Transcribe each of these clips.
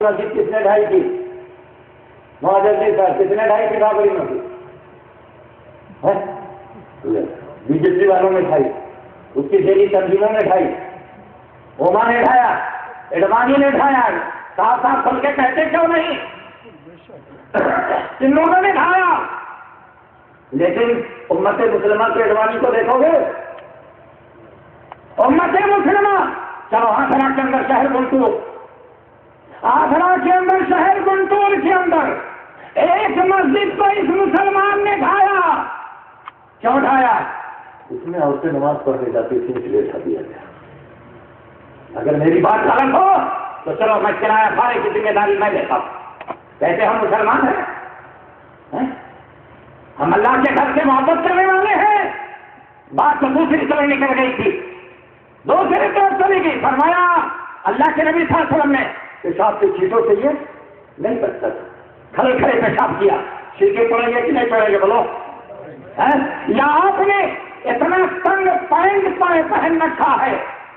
مسجد کس نے ڈھائی کی؟ معاذ صاحب کس نے ڈھائی کی؟ بابری مسجد بی جے پی والوں نے ڈھائی، اس کی ذیلی تنظیموں نے ڈھائی، اوما نے ڈھایا، اڈوانی نے ڈھایا، صاف صاف کھل کے کہتے کیوں نہیں؟ انہوں نے ڈھایا۔ لیکن امت مسلمہ کے اڈوانی کو دیکھو گے، امت مسلمہ چلو آسرا کے اندر شہر گنٹور، آسرا کے اندر شہر گنٹور کے اندر ایک مسجد کو اس مسلمان نے ڈھایا۔ کیوں ڈھایا؟ اس میں عورتیں نماز پڑھنے جاتی تھی، اس لیے ڈھا دیا گیا۔ اگر میری بات غلط ہو تو چلو میں کرایہ بھاڑے کی ذمہ داری میں لیتا ہوں، کہتے ہم مسلمان ہیں، ہم اللہ کے گھر سے محبت کرنے والے ہیں۔ بات تو دوسری طرح نکل گئی تھی، دوسری طرف چلی گئی۔ فرمایا اللہ کے نبی صلی اللہ علیہ وسلم نے پیشاب کی چیزوں سے یہ نہیں بچتا تھا، کھڑے کھڑے پیشاب کیا، سیکھے پڑیں گے کہ نہیں پڑیں گے بولو؟ یا آپ نے اتنا تنگ پینٹ پہن رکھا ہے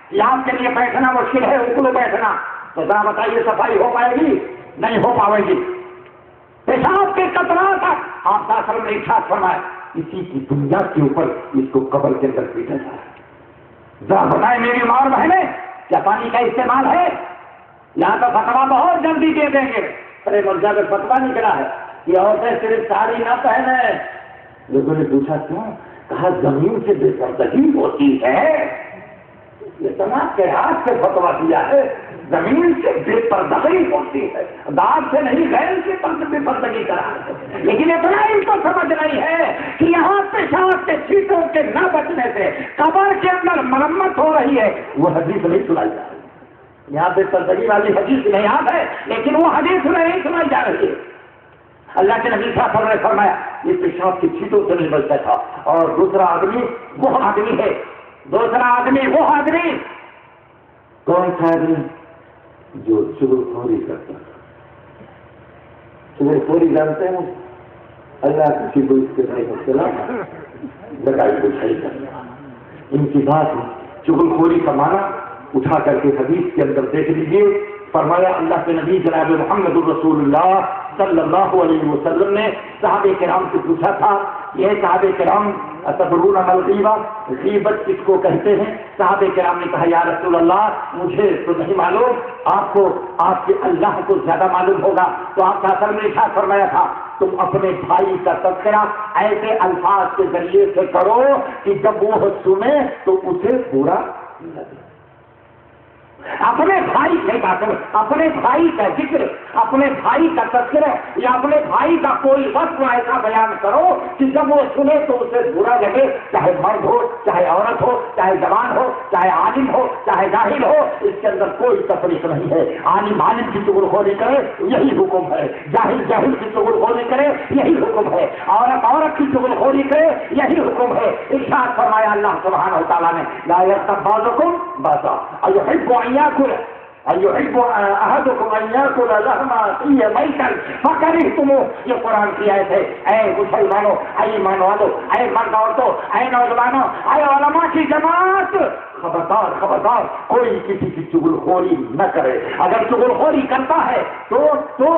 کہ آپ کے لیے بیٹھنا مشکل ہے، اکڑو بیٹھنا، تو ذرا بتائیے صفائی ہو پائے گی؟ نہیں ہو پائے گی۔ پیشاب کے قطرات آپ کا اثر میں ارشاد فرمائے اسی کی بنیاد کے اوپر اس کو قبر کے اندر پیٹا جا رہا ہے۔ ذرا بتائیں میری ماں اور بہنیں، کیا پانی کا استعمال ہے؟ یہاں تو فتوا بہت جلدی دے دیں گے، ارے مرزا میں فتوا نکلا ہے کہ عورتیں صرف ساڑی نہ پہنے۔ لوگوں نے پوچھا کیوں؟ کہا زمین سے بے پردگی ہوتی ہے، اتنا قیاس سے فتوا دیا ہے، زمین سے بے پردگی ہوتی ہے، داغ سے نہیں غیر سے بے پردگی کرا ہے۔ لیکن اتنا ان کو سمجھ نہیں ہے کہ یہاں پیشاب کے چھینٹوں کے نہ بچنے سے قبر کے اندر مرمت ہو رہی ہے، وہ حدیث نہیں سنائی جا رہی۔ یہاں بے پردگی والی حدیث نہیں یاد ہے، لیکن وہ حدیث نہیں سنائی جا رہی ہے۔ اللہ کے نبی صلی اللہ علیہ وسلم نے فرمایا یہ پیشاب کی چھینٹوں سے نہیں بچتا تھا۔ اور دوسرا آدمی وہ آدمی ہے، دوسرا آدمی وہ آدمی، کون سا آدمی؟ جو چغل خوری کرتا تھا۔ چغل خوری جانتے ہیں؟ اللہ کسی کو اس کے نہیں لگائی کو صحیح کرنا۔ ان کی بات چغل خوری کا معنی اٹھا کر کے حدیث کے اندر دیکھ لیجیے۔ فرمایا اللہ کے نبی جناب محمد الرسول اللہ صلی اللہ علیہ وسلم نے صحابہ کرام سے پوچھا تھا، یہ صحابہ کرام اتدرون ما الغیبہ، غیبت کس کو کہتے ہیں؟ صحابہ کرام نے کہا یا رسول اللہ مجھے تو نہیں معلوم، آپ کو آپ کے اللہ کو زیادہ معلوم ہوگا۔ تو آپ کا اثر میں ارشاد فرمایا تھا تم اپنے بھائی کا تذکرہ ایسے الفاظ کے ذریعے سے کرو کہ جب وہ سنے تو اسے برا لگے۔ اپنے بھائی سے بات، اپنے بھائی کا ذکر، اپنے بھائی کا تذکرہ یا اپنے بھائی کا کوئی وصف ایسا بیان کرو کہ جب وہ سنے تو اسے برا لگے، چاہے مرد ہو، چاہے عورت ہو، چاہے جوان ہو، چاہے عالم ہو، چاہے جاہل ہو، اس کے اندر کوئی تفریق نہیں ہے۔ عالم عالم کی چغل خوری کرے یہی حکم ہے، جاہل جاہل کی چغل خوری کرے یہی حکم ہے، عورت عورت کی چغل خوری کرے یہی حکم ہے۔ ارشاد فرمایا اللہ سبحانہ و تعالیٰ نے لا یغتب بعضکم بعضا ایحب یاکل ایحب احدکم ان یاکل لحم اخیہ میتا فکرہتموہ۔ یہ قرآن کی آیت ہے۔ اے مسلمانوں، اے ایمان والوں، اے مرد عورتوں، اے نوجوانوں، اے علماء کی جماعت، خبردار خبردار کوئی کسی کی چغل خوری نہ کرے۔ اگر چغل خوری کرتا ہے تو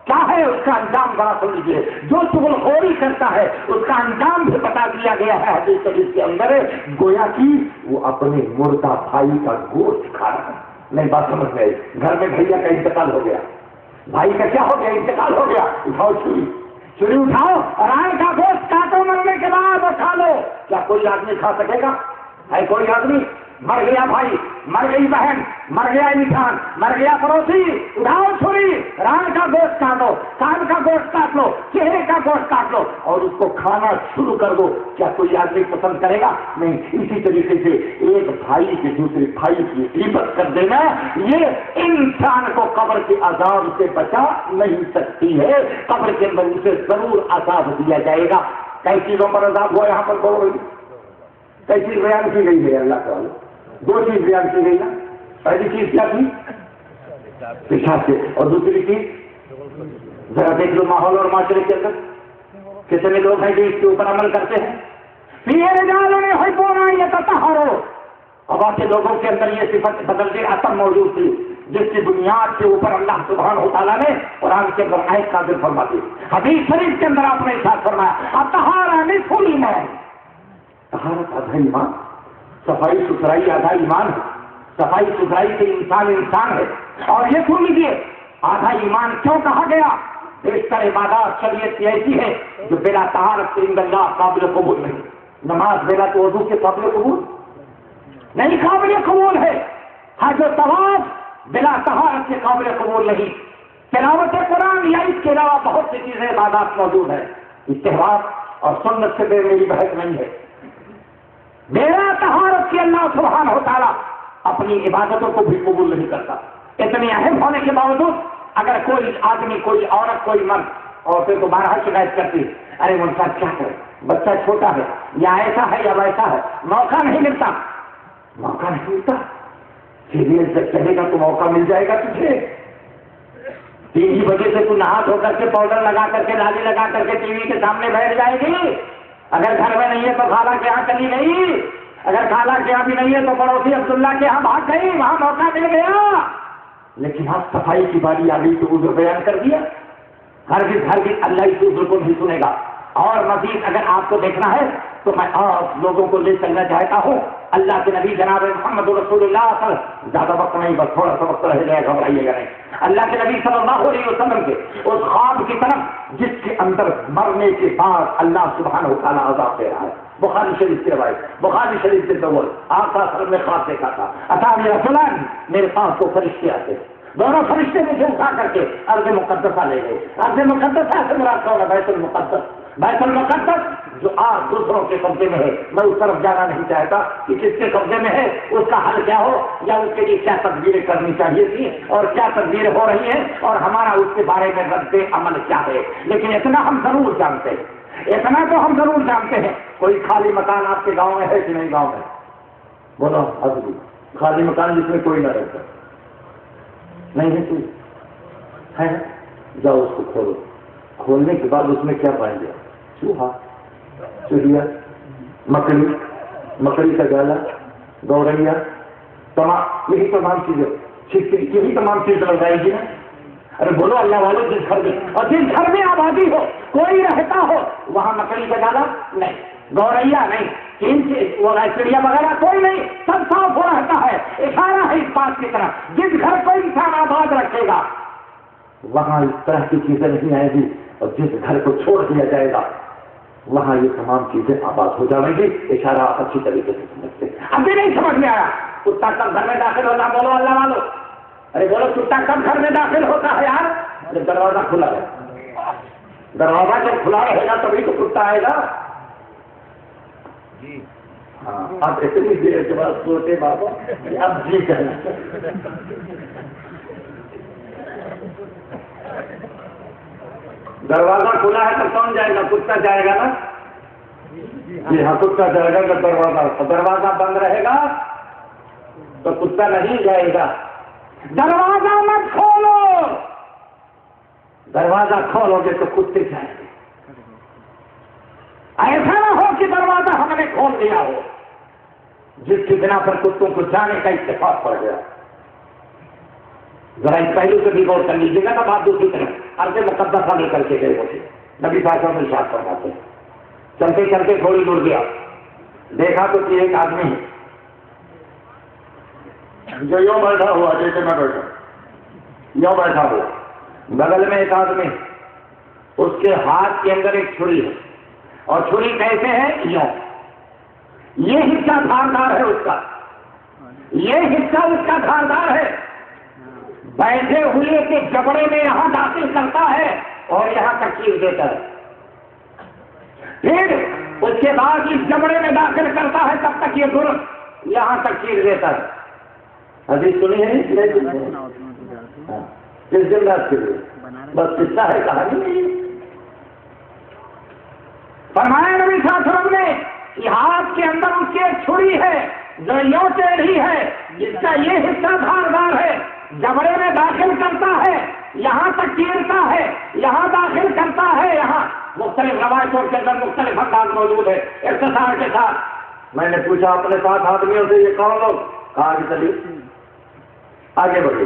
کیا ہے اس کا انجام؟ ذرا سن لیجیے۔ جو چغل خوری کرتا ہے اس کا انجام بھی بتا دیا گیا ہے حدیث شریف کے اندر، گویا کہ وہ اپنے مردہ بھائی کا گوشت کھا رہا ہے۔ نہیں بات سمجھ گئے؟ گھر میں بھیا کا انتقال ہو گیا، بھائی کا کیا ہو گیا؟ انتقال ہو گیا، اٹھاؤ چھری اٹھاؤ اور آن کا گوشت کاٹو، مرنے کے بعد کھا لو۔ کیا کوئی آدمی کھا سکے گا؟ ہے کوئی آدمی؟ مر گیا بھائی، مر گئی بہن، مر گیا انسان، مر گیا پڑوسی، اٹھاؤ چھری، ران کا گوشت کاٹو، کان کا گوشت کاٹ لو، چہرے کا گوشت کاٹ لو اور اس کو کھانا شروع کر دو۔ کیا کوئی آدمی پسند کرے گا؟ نہیں۔ اسی طریقے سے ایک بھائی کے دوسرے بھائی کی غیبت کر دینا یہ انسان کو قبر کے عذاب سے بچا نہیں سکتی ہے، قبر کے اندر اسے ضرور عذاب دیا جائے گا۔ کئی چیزوں پر عذاب ہوا یہاں پر بولو، کئی چیز بیان کی گئی ہے اللہ تعالیٰ؟ دو چیز بیان کی گئی نا۔ پہلی چیز کیا تھی؟ پیشاب سے، اور دوسری چیز ذرا دیکھ لو ماحول اور معاشرے کے اندر کتنے لوگ ہیں جو اس کے اوپر عمل کرتے ہیں۔ اب آپ کے لوگوں کے اندر یہ صفت بدل کے عطم موجود تھی، جس کی بنیاد کے اوپر اللہ سبحانہ و تعالیٰ نے قرآن کے اندر آیت نازل فرما دی. حدیث شریف کے اندر آپ نے ارشاد فرمایا الطہارۃ نصف الایمان، طہارت آدھا ایمان، صفائی ستھرائی آدھا ایمان ہے. صفائی ستھرائی سے انسان ہے. اور یہ سن لیجیے آدھا ایمان کیوں کہا گیا؟ بیشتر عبادات شریعت کی ایسی ہے جو بلا طہارت عند اللہ قابل قبول نہیں. نماز بلا تو وضو کے قابل قبول نہیں، قابل قبول ہے. حج و طواف بلا طہارت کے قابل قبول نہیں. تلاوت قرآن یا اس کے علاوہ بہت سی چیزیں عبادات موجود ہیں. اتحاد اور سنت سے میری بحث نہیں ہے. میرا طہارت کی اللہ سبحانہ و تعالیٰ اپنی عبادتوں کو بھی قبول نہیں کرتا. اتنی اہم ہونے کے باوجود اگر کوئی آدمی، کوئی عورت، کوئی مرد، عورتیں تو بارہ شکایت کرتی ارے ان کا کیا کرے، بچہ چھوٹا ہے یا ایسا ہے یا ویسا ہے، موقع نہیں ملتا. موقع نہیں ملتا، سیریل جب چلے گا تو موقع مل جائے گا تجھے. 3 ہی بجے سے تو نہا دھو کر کے پاؤڈر لگا کر کے لالی لگا کر کے ٹی وی کے سامنے بیٹھ جائے گی. اگر گھر میں نہیں ہے تو خالہ کے یہاں چلی گئی، اگر خالہ کے یہاں بھی نہیں ہے تو پڑوسی عبداللہ کے یہاں بھاگ گئی، وہاں موقع مل گیا. لیکن آپ صفائی کی باری آ گئی تو عذر بیان کر دیا. ہرگز اللہ اس عذر کو نہیں سنے گا. اور مزید اگر آپ کو دیکھنا ہے تو میں آپ لوگوں کو لے چلنا چاہتا ہوں اللہ کے نبی جناب محمد رسول اللہ صلی اللہ علیہ وسلم، زیادہ وقت نہیں بس تھوڑا سا وقت رہ جائے، گھبرائیے گا نہیں. اللہ کے نبی صلی اللہ علیہ وسلم کے اس خواب کی طرف جس کے اندر مرنے کے بعد اللہ سبحانہ و تعالیٰ عذاب دے رہا ہے. بخاری شریف کی روایت، بخاری شریف کے دور آپ کا سر میں خواب دیکھا تھا. اتانی رسولان، میرے پاس تو فرشتے آتے، دونوں فرشتے مجھے اٹھا کر کے ارض مقدسہ لے گئے. ارض مقدسہ سے مراد کون ہے؟ بیت المقدس. بیت المقدس جو آج دوسروں کے قبضے میں ہے، میں اس طرف جانا نہیں چاہتا کہ کس کے قبضے میں ہے، اس کا حل کیا ہو یا اس کے لیے کیا تدبیریں کرنی چاہیے تھی اور کیا تدبیریں ہو رہی ہیں اور ہمارا اس کے بارے میں رد عمل کیا ہے. لیکن اتنا ہم ضرور جانتے ہیں، اتنا تو ہم ضرور جانتے ہیں. کوئی خالی مکان آپ کے گاؤں میں ہے کہ نہیں؟ گاؤں میں بولو حضرت، خالی مکان جس میں کوئی نہ رہتا نہیں ہے؟ کوئی ہے؟ جاؤ اس کو کھولو. کھولنے کے بعد اس میں کیا پائیں گے؟ چوہا، چڑیا، مکڑی کا جالا، گوریا، تمام یہی تمام چیزیں، چھپکلی، یہی تمام چیزیں لگائی گی نا. ارے بولو اللہ والے، جس گھر میں اور جس گھر میں آبادی ہو، کوئی رہتا ہو، وہاں مکڑی کا جالا نہیں، گوریا نہیں، چڑیا وغیرہ کوئی نہیں، سب صاف ہو رہتا ہے. اشارہ ہے اس بات کی طرف جس گھر کو انسان آباد رکھے گا وہاں اس طرح کی چیزیں نہیں آئے گی، اور جس گھر کو چھوڑ دیا جائے گا وہاں یہ تمام چیزیں آباد ہو جائیں گی. اشارہ آپ اچھی طریقے سے سمجھتے. اب بھی نہیں سمجھ میں آیا کتا کب گھر میں داخل ہوتا؟ بولو اللہ والو، ارے بولو کتا کب گھر میں داخل ہوتا ہے یار؟ ارے دروازہ کھلا ہے، دروازہ جب کھلا رہے گا تبھی تو کتا آئے گا. ہاں اب اتنی دیر کے بعد سوچے بابا اب جی کہنا. دروازہ کھلا ہے تو کون جائے گا؟ کتا جائے گا نا. جی ہاں کتا جائے گا. جب دروازہ بند رہے گا تو کتا نہیں جائے گا. دروازہ مت کھولو، دروازہ کھولو گے تو کتے جائیں گے. ایسا نہ ہو کہ دروازہ ہم نے کھول دیا ہو جس کی بنا پر کتوں کو جانے کا اتفاق پڑ گیا. ذرا اس پہلو سے بھی غور کر لیجیے گا. بات دوسری طرف ارض مقدسہ لے کر کے گئے ہوتے نبی صاحب میں ارشاد فرماتے ہیں. چلتے چلتے تھوڑی دور گیا، دیکھا تو کہ ایک آدمی جو یوں بیٹھا ہوا جیسے میں بیٹھا، یوں بیٹھا ہوا، بغل میں ایک آدمی، اس کے ہاتھ کے اندر ایک چھری ہے، اور چھری کیسے ہے؟ یوں. یہ حصہ دھاردار ہے اس کا، یہ حصہ اس کا دھاردار ہے. بیٹھے ہوئے کے جبڑے میں یہاں داخل کرتا ہے اور یہاں تک چیر دیتا ہے. پھر اس کے بعد اس جبڑے میں داخل کرتا ہے تب تک یہ درست یہاں تک چیر دیتا ہے. حدیث سنی ہے کس دن رات کے لیے بس قصہ ہے، کہانی نہیں. فرمایا نبی صلی اللہ علیہ وسلم نے کہ ہاتھ کے اندر اس کی ایک چھری ہے جو یوں ٹیڑھی ہے، جس کا یہ حصہ دھاردار ہے، جبڑے میں داخل کرتا ہے، یہاں تک چیرتا ہے، یہاں داخل کرتا ہے. یہاں مختلف روایتوں کے اندر مختلف انداز موجود ہے اختصار کے ساتھ. میں نے پوچھا اپنے 7 آدمیوں سے یہ کون لوگ؟ کہا کہ چلیے آگے بڑھے.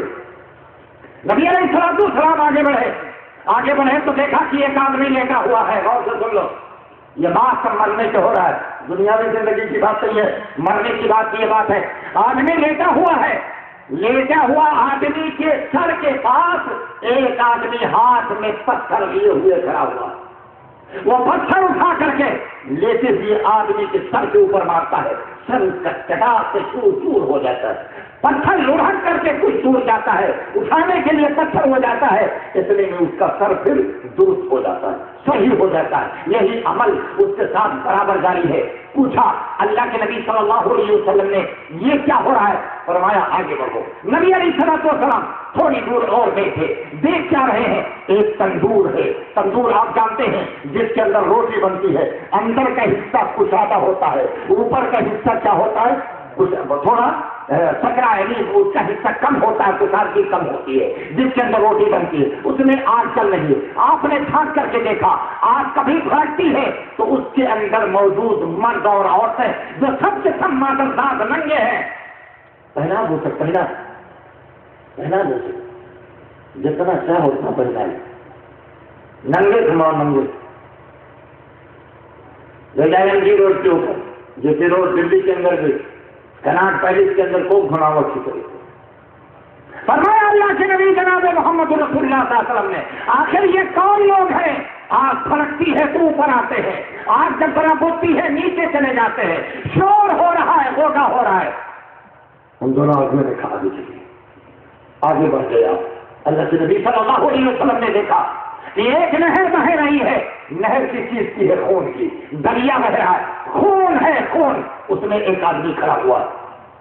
نبی علیہ السلام آگے بڑھے تو دیکھا کہ ایک آدمی لیٹا ہوا ہے. غور سے سن لو، یہ بات سب مرنے سے ہو رہا ہے، دنیاوی زندگی کی بات نہیں ہے، مرنے کی بات یہ بات ہے. آدمی لیٹا ہوا ہے، لیٹا ہوا آدمی کے سر کے پاس ایک آدمی ہاتھ میں پتھر لیے ہوئے کھڑا ہوا. وہ پتھر اٹھا کر کے لیتے ہوئے آدمی کے سر کے اوپر مارتا ہے. سر اس کا چٹاک سے چور چور ہو جاتا ہے. پتھر لڑھک کر کے کچھ دور جاتا ہے، اٹھانے کے لیے پتھر ہو جاتا ہے، اتنے میں اس کا سر پھر درست ہو جاتا ہے، صحیح ہو جاتا ہے. یہی عمل اس کے ساتھ برابر جاری ہے. پوچھا اللہ کے نبی صلی اللہ علیہ وسلم نے یہ کیا ہو رہا ہے؟ فرمایا آگے بڑھو. نبی علیہ السلام تھوڑی دور اور بیٹھے، دیکھ کیا رہے ہیں؟ ایک تندور ہے. تندور آپ جانتے ہیں جس کے اندر روٹی بنتی ہے، اندر کا حصہ کشادہ ہوتا ہے، اوپر کا حصہ کیا ہوتا ہے؟ تھوڑا سکڑا ہے، اس کا حصہ کم ہوتا ہے، کشادگی کم ہوتی ہے، جس کے اندر روٹی بنتی ہے. اس میں آگ چل رہی ہے. آپ نے جھانک کر کے دیکھا آگ کبھی بھڑکتی ہے تو اس کے اندر موجود مرد اور عورتیں جو سب سے کم مادرزاد ننگے ہیں، پہنا ہو سکتا جتنا چاہ اتنا پہنا ہے، ننگے گھماؤ ننگے. جی روڈ کے اوپر جیسے روڈ دلی کے اندر بھی کناٹ پیلس کے اندر کو گھماؤ اچھی طریقے. فرمایا اللہ کے نبی جناب محمد رسول اللہ صلی اللہ علیہ وسلم نے آخر یہ کون لوگ ہیں؟ آگ پھڑکتی ہے تو اوپر آتے ہیں، آگ جب برف ہوتی ہے نیچے چلے جاتے ہیں، شور ہو رہا ہے، ہوگا ہو رہا ہے. ان دونوں آدمیوں نے کھا دی، آگے بڑھ گیا. اللہ کے نبی صلی اللہ علیہ وسلم نے دیکھا کہ ایک نہر بہ رہی ہے. نہر کی چیز کی ہے؟ خون کی. دریا بہ رہا ہے، خون ہے خون. اس میں ایک آدمی کھڑا ہوا،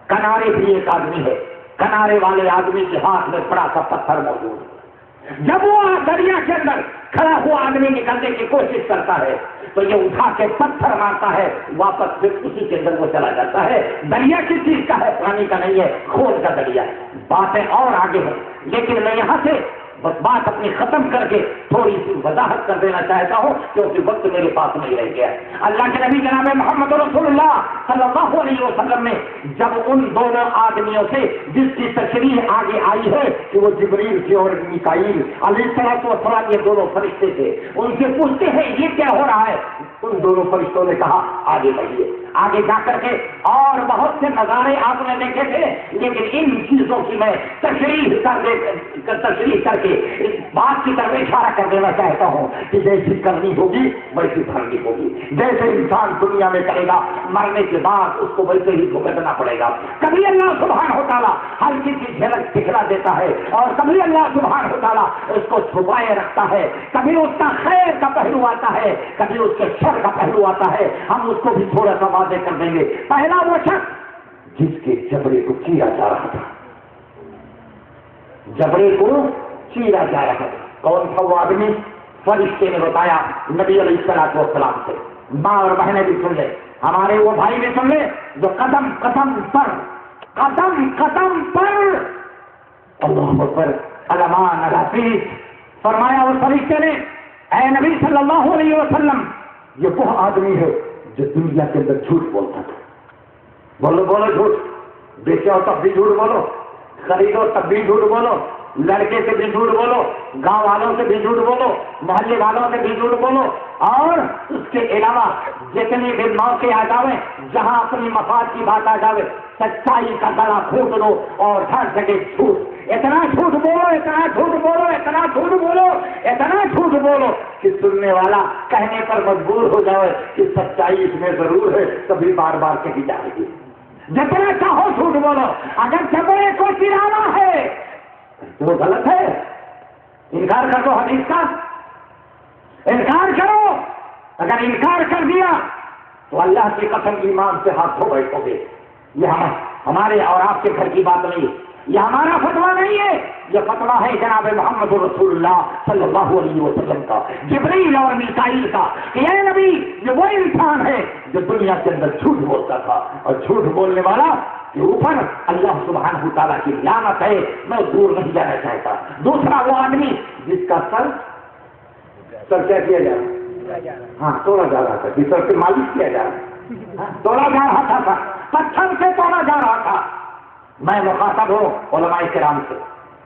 کنارے بھی ایک آدمی ہے، کنارے والے آدمی کے ہاتھ میں بڑا سا پتھر موجود ہے. جب وہ دریا کے اندر کھڑا ہوا آدمی نکلنے کی کوشش کرتا ہے تو یہ اٹھا کے پتھر مارتا ہے، واپس پھر اسی کے اندر وہ چلا جاتا ہے. دریا کس چیز کا ہے؟ پانی کا نہیں ہے، خون کا دریا. باتیں اور آگے ہیں لیکن میں یہاں سے بس بات اپنی ختم کر کے تھوڑی سی وضاحت کر دینا چاہتا ہوں کیونکہ وقت میرے پاس نہیں رہ گیا. اللہ کے نبی جناب محمد رسول اللہ صلی اللہ علیہ وسلم نے جب ان دونوں آدمیوں سے جس کی تشریح آگے آئی ہے کہ وہ جبریل تھے اور میکائیل علیہ السلام یہ دونوں فرشتے تھے، ان سے پوچھتے ہیں یہ کیا ہو رہا ہے؟ ان دونوں فرشتوں نے کہا آگے بڑھیے. آگے جا کر کے اور بہت سے نظارے آپ نے دیکھے تھے لیکن ان چیزوں کی میں تشریح کر کے اس بات کی طرف اشارہ کر دینا چاہتا ہوں کہ جیسی کرنی ہوگی ویسی بھرنی ہوگی. جیسے انسان دنیا میں کرے گا مرنے کے بعد اس کو ویسے ہی بھگتنا پڑے گا. کبھی اللہ سبحانہ و تعالیٰ ہلکی سی جھلک دکھلا دیتا ہے اور کبھی اللہ سبحانہ و تعالیٰ اس کو چھپائے رکھتا ہے. کبھی اس کا خیر کا پہلو آتا ہے، کبھی اس کے شر کا پہلو آتا ہے. ہم اس کو بھی تھوڑا سا واضح کر دیں گے. پہلا وہ شخص جس کے جبڑے کو چیرا جا رہا تھا، جبڑے کو چیرا جا رہا تھا. کون تھا وہ آدمی؟ فرشتے نے بتایا نبی علیہ السلام سے. ماں اور بہنیں بھی سن لے، ہمارے وہ بھائی بھی سن لے جو قدم قدم پر اللہ اکبر علمان الحفیظ فرمایا. اور فرشتے نے اے نبی صلی اللہ علیہ وسلم یہ وہ آدمی ہے جو دنیا کے اندر جھوٹ بولتا تھا. بولو جھوٹ، بیچو تب بھی جھوٹ بولو، خریدو تب بھی جھوٹ بولو، لڑکے سے بھی جھوٹ بولو، گاؤں والوں سے بھی جھوٹ بولو، محلے والوں سے بھی جھوٹ بولو، اور اس کے علاوہ جتنے بھی موقع آ جاوے جہاں اپنی مفاد کی بات آ جاوے سچائی کا گلا گھونٹ دو اور ہر جگہ جھوٹ. اتنا جھوٹ بولو، اتنا جھوٹ بولو، اتنا جھوٹ بولو، اتنا جھوٹ بولو کہ سننے والا کہنے پر مجبور ہو جائے کہ سچائی اس میں ضرور ہے، کبھی بار بار کہی جائے گی. جتنا چاہو جھوٹ بولو. اگر جبڑے کو چرانا ہے تو وہ غلط ہے، انکار کر دو حدیث کا، انکار کرو. اگر انکار کر دیا تو اللہ کی قسم ایمان سے ہاتھ دھو بیٹھو گے. یہ ہمارے اور آپ کے گھر کی بات نہیں، یہ ہمارا فتویٰ نہیں ہے، یہ فتویٰ ہے جناب محمد رسول اللہ صلی اللہ علیہ وسلم کا، جبریل اور میکائیل کا کہ اے نبی یہ وہ انسان ہے جو دنیا کے اندر جھوٹ بولتا تھا اور جھوٹ بولنے والا کے اوپر اللہ سبحانہ تعالیٰ کی لعنت ہے. میں دور نہیں جانا چاہتا. دوسرا وہ آدمی جس کا سر کیا کیا جا رہا، ہاں توڑا جا رہا تھا، جس سر سے مالش کیا جا رہا، توڑا جا رہا تھا، پتھر سے توڑا جا رہا تھا. میں مخاطب ہوں علماء کرام سے،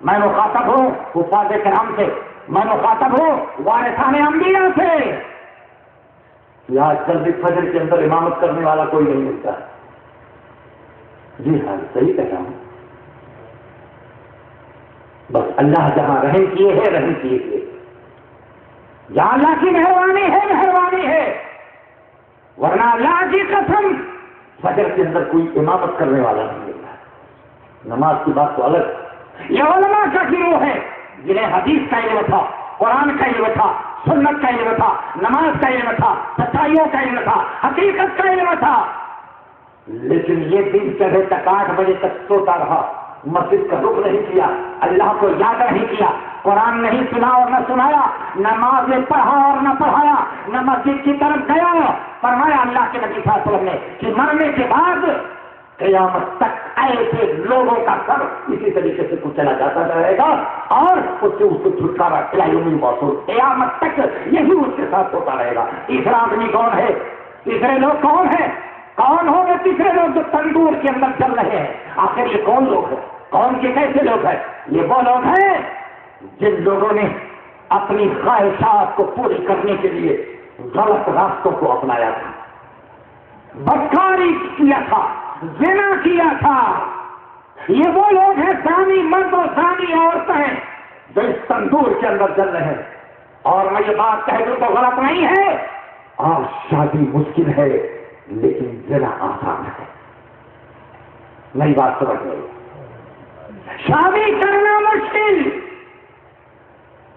میں مخاطب ہوں حفاظ کرام سے، میں مخاطب ہوں وارثان انبیاء سے. یہ آج کل بھی فجر کے اندر امامت کرنے والا کوئی نہیں ملتا. جی ہاں صحیح کہہ رہا ہوں. بس اللہ جہاں رحم کیے ہے رحم کیے ہے، جہاں اللہ کی مہربانی ہے مہربانی ہے، ورنہ اللہ کی قسم فجر کے اندر کوئی امامت کرنے والا نہیں ملتا. نماز کی بات تو الگ. یہ علماء کا گروہ ہے جنہیں حدیث کا علم تھا، قرآن کا علم تھا، سنت کا علم تھا، نماز کا علم تھا، سچائیوں کا علم تھا، حقیقت کا علم تھا. لیکن یہ دن چڑھے تک 8 بجے تک سوتا رہا، مسجد کا رخ نہیں کیا، اللہ کو یاد نہیں کیا، قرآن نہیں سنا اور نہ سنایا، نماز پڑھا اور نہ پڑھایا، نہ مسجد کی طرف گیا. فرمایا اللہ کے نبی صلی اللہ علیہ وسلم نے کہ مرنے کے بعد قیامت تک ایسے لوگوں کا سر اسی طریقے سے کچلا جاتا رہے گا اور اس سے اس کو چھٹکارا قیامی موصول قیامت تک یہی اس کے ساتھ ہوتا رہے گا. تیسرا آدمی کون ہے؟ تیسرے لوگ کون ہیں؟ کون ہوں گے تیسرے لوگ جو تندور کے اندر چل رہے ہیں؟ آخر یہ کون لوگ ہیں؟ کون کے کیسے لوگ ہیں؟ یہ وہ لوگ ہیں جن لوگوں نے اپنی خواہشات کو پوری کرنے کے لیے غلط راستوں کو اپنایا تھا، بدکاری کیا تھا، زنا کیا تھا. یہ وہ لوگ ہیں ثانی مرد اور ثانی عورتیں جو اس تندور کے اندر چل رہے ہیں. اور میں یہ بات کہہ دوں تو غلط نہیں ہے، اور شادی مشکل ہے لیکن زنا آسان ہے. نئی بات سمجھ گئی. شادی کرنا مشکل،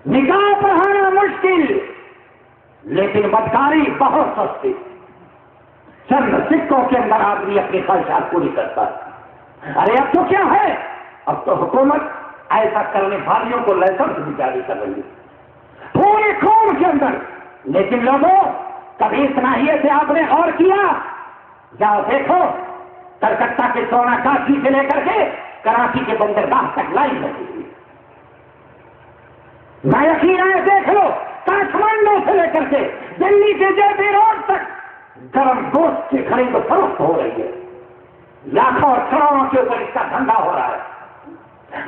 نکاح پڑھانا مشکل، لیکن بدکاری بہت سستی. چند سکوں کے اندر آدمی اپنی خواہشات پوری کرتا ہے. ارے اب تو کیا ہے، اب تو حکومت ایسا کرنے والیوں کو لائسنس بھی جاری کر رہی ہے پورے قوم کے اندر. لیکن لوگوں کبھی اتناہیے سے آپ نے غور کیا؟ جاؤ دیکھو کلکتہ کے سونا کاشی سے لے کر کے کراچی کے بندرگاہ تک لائن لگی ہوئی. میں یقین ہے دیکھ لو کاٹھمانڈو سے لے کر کے دلی کے جے پی روڈ تک گرم گوشت کی خرید و فروخت ہو رہی ہے. لاکھوں اور کروڑوں کے اوپر اس کا دھندا ہو رہا ہے.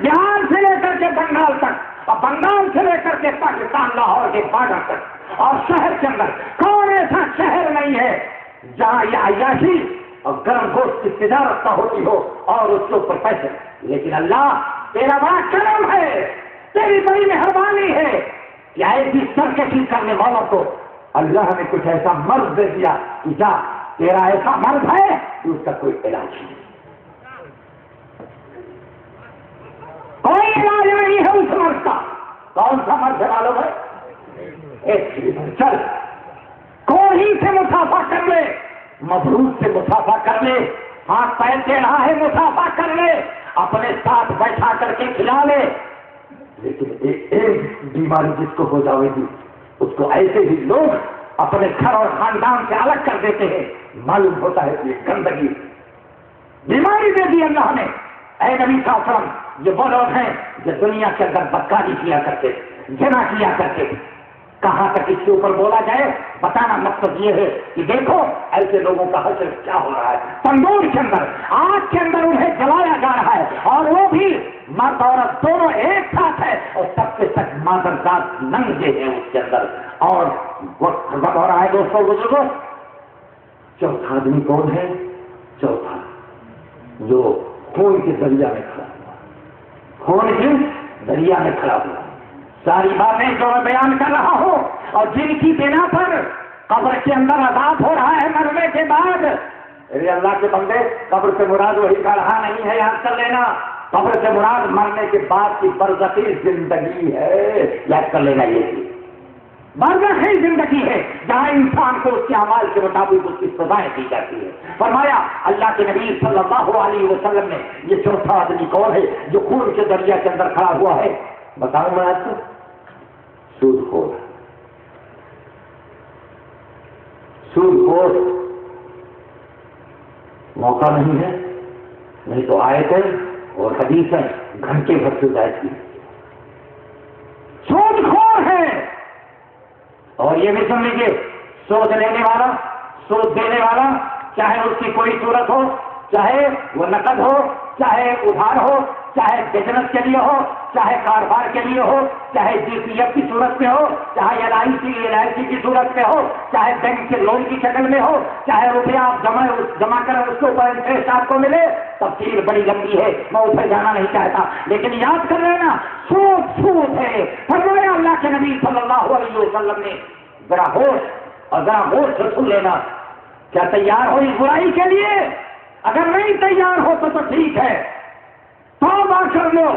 بہار سے لے کر کے بنگال تک اور بنگال سے لے کر کے پاکستان لاہور کے بارڈر تک اور شہر کے اندر کون ایسا شہر نہیں ہے جہاں یہ عیاشی اور گرم گوشت کی تجارت نہ ہوتی ہو اور اس کے اوپر پیسے. لیکن اللہ تیرا بڑا کرم ہے، تیری بڑی مہربانی ہے کہ ایسی سرکشی کرنے والوں کو اللہ نے کچھ ایسا مرض دے دیا کہ جا تیرا ایسا مرض ہے کہ اس کا کوئی علاج نہیں، کوئی علاج نہیں ہے اس مرض کا. کون سا مرض ہے معلوم ہے؟ چل کوئی سے مسافہ کر لے، مبروز سے مسافہ کر لے، ہاتھ پیر دے رہا ہے مسافہ کر لے، اپنے ساتھ بیٹھا کر کے کھلا لے. لیکن ایک بیماری جس کو ہو جائے گی اس کو ایسے ہی لوگ اپنے گھر اور خاندان سے الگ کر دیتے ہیں. معلوم ہوتا ہے کہ یہ گندگی بیماری دے دی اللہ نے. اے نبی صلی اللہ علیہ وسلم، یہ وہ لوگ ہیں جو دنیا کے اندر بدکاری کیا کرتے، زنا کیا کرتے. کہاں تک اس کے اوپر بولا جائے بتانا مقصد یہ ہے کہ دیکھو ایسے لوگوں کا حشر کیا ہو رہا ہے. تندور کے اندر آگ کے اندر انہیں جلایا جا رہا ہے اور وہ بھی مرد عورت دونوں ایک ساتھ ہے اور سب سے تک مادرزاد ننگے ہیں اس کے اندر. اور وقت ختم ہو رہا ہے دوستوں بزرگوں. چوتھا آدمی کون ہے؟ چوتھا جو خون کے دریا میں کھڑا ہوا، خون کے دریا میں کھڑا ہوا. ساری باتیں جو میں بیان کر رہا ہوں اور جن کی بنا پر قبر کے اندر عذاب ہو رہا ہے مرنے کے بعد، ارے اللہ کے بندے قبر سے مراد وہی کا رہا نہیں ہے، یاد کر لینا. قبر سے مراد مرنے کے بعد کی برزخی زندگی ہے، یاد کر لینا. یہ برزخی زندگی ہے جہاں انسان کو اس کے اعمال کے مطابق اس کی سزائیں دی جاتی ہے. فرمایا اللہ کے نبی صلی اللہ علیہ وسلم نے یہ چوتھا آدمی کون ہے جو خون کے دریا کے اندر کھڑا ہوا ہے؟ بتاؤں میں آپ کو، سود خور. سود خور موقع نہیں ہے، نہیں تو آئے تھے اور حدیث ہے گھنٹے بھر سے زائد کی. سود خور ہے. اور یہ بھی سن لیجیے، سود لینے والا، سود دینے والا، چاہے اس کی کوئی صورت ہو، چاہے وہ نقد ہو، چاہے ادھار ہو، چاہے بزنس کے لیے ہو، چاہے کاروبار کے لیے ہو، چاہے GPF کی صورت میں ہو، چاہے LIC کی صورت میں ہو، چاہے بینک کے لون کی شکل میں ہو، چاہے روپیہ آپ جمع کریں اس کے اوپر انٹرسٹ آپ کو ملے. تفصیل بڑی لمبی ہے، میں اوپر جانا نہیں چاہتا، لیکن یاد کر لینا سود ہے. فرمایا اللہ کے نبی صلی اللہ علیہ وسلم نے ذرا ہوش سے سن لینا. کیا تیار ہو اس برائی کے لیے؟ اگر نہیں تیار ہو تو ٹھیک ہے، توبہ کر لو،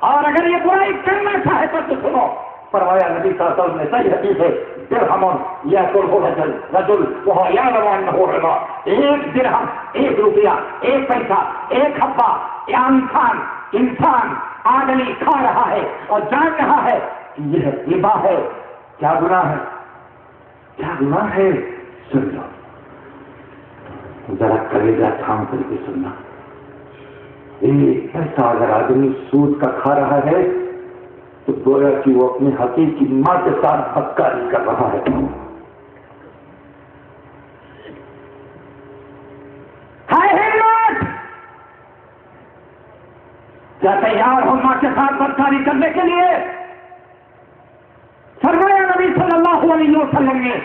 اور اگر یہ برائی کرنا چاہے تو سنو. فرمایا نبی صلی اللہ علیہ وسلم نے صحیح حدیث ہے، درہم یاکلہ رجل وہو یعلم انہ ربا. ایک درہم، ایک روپیہ، ایک پیسہ، ایک حبہ انسان آدمی کھا رہا ہے اور جان رہا ہے کہ یہ ربا ہے. کیا گناہ ہے؟ کیا گناہ ہے؟ سن لو، ذرا کلیجہ تھام کر کے سننا. ایک پیسہ اگر آدمی سود کا کھا رہا ہے تو گویا کہ وہ اپنی حقیقی ماں کے ساتھ بدکاری کر رہا ہے. کیا تیار ہو ماں کے ساتھ بدکاری کرنے کے لیے؟ فرمایا نبی صلی اللہ علیہ وسلم نے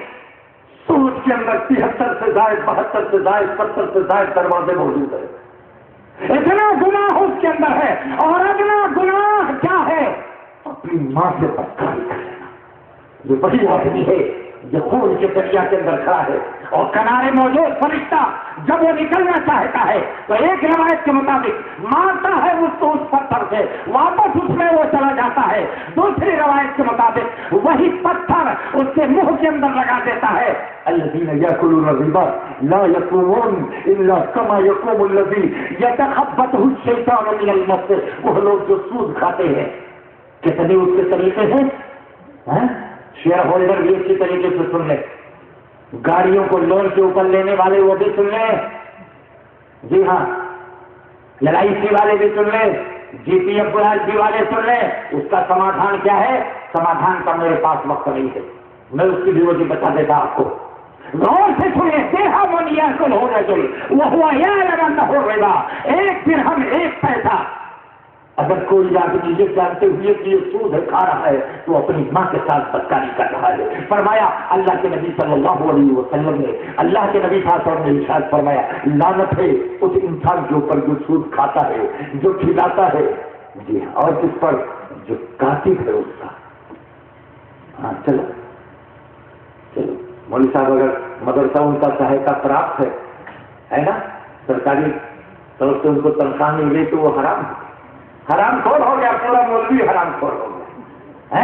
سود کے اندر 73 سے زائد 72 سے زائد 70 سے زائد دروازے موجود ہیں. اتنا گناہ اس کے اندر ہے. اور اتنا گناہ کیا ہے؟ اپنی ماں سے بدکاری کر لینا. یہ بڑی آدمی ہے، یہ خون کے دریا کے اندر کھڑا ہے، اور کنارے موجود فرشتہ جب وہ نکلنا چاہتا ہے تو ایک روایت کے مطابق مارتا ہے اس کو اس پتھر سے، واپس اس میں وہ چلا جاتا ہے. دوسری روایت کے مطابق وہی پتھر اس کے منہ کے اندر لگا دیتا ہے. الذین یاکلون الربا لا یقومون الا کما یقوم الذی یتخبطہ الشیطان من المس. وہ لوگ جو سود کھاتے ہیں، کتنے اس کے طریقے ہیں. شیئر ہولڈر بھی اسی طریقے سے سن لیں، گاڑیوں کو لون کے اوپر لینے والے وہ بھی سن لیں، جی ہاں LIC والے بھی سن لیں، GPF والے سن لیں. اس کا سمادھان کیا ہے؟ سمادھان کا میرے پاس وقت نہیں ہے، میں اس کی بھی وجہ بتا دیتا آپ کو. غور سے سنیں. درہم یاکلہ رجل وہو یعلم انہ ربا. ایک درہم، ایک پیسہ. اگر کوئی آدمی یہ جانتے ہوئے کہ یہ سود ہے کھا رہا ہے تو اپنی ماں کے ساتھ بدکاری کر رہا ہے. فرمایا اللہ کے نبی صلی اللہ علیہ وسلم نے، اللہ کے نبی صلی اللہ علیہ وسلم نے ارشاد فرمایا، لعنت ہے اس انسان کے اوپر جو سود کھاتا ہے، جو کھلاتا ہے، جی اور کس پر؟ جو کاتب ہے اس کا. ہاں چلو مولوی صاحب، اگر مدرسہ ان کا سہایتا پراپت ہے نا، سرکاری طرف سے ان کو تنخواہ نہیں ملی تو وہ حرام خور ہو گیا، پورا مولوی حرام خور ہو گیا.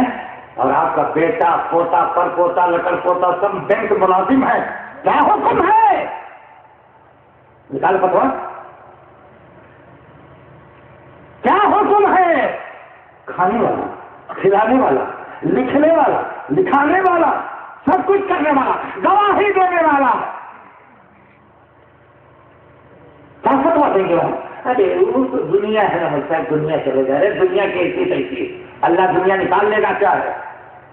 اور آپ کا بیٹا، پوتا، پر پوتا، لکڑ پوتا سب بینک ملازم ہے. کیا حکم ہے؟ نکال فتوا. کیا حکم ہے؟ کھانے والا، کھلانے والا، لکھنے والا، لکھانے والا، سب کچھ کرنے والا، گواہی دینے والا. کیا فتوا دیں گے ہم؟ ارے وہ تو دنیا ہے نا مطلب، دنیا چلے جا رہے، دنیا کیسی تیسی. اللہ دنیا نکال لے گا کیا ہے؟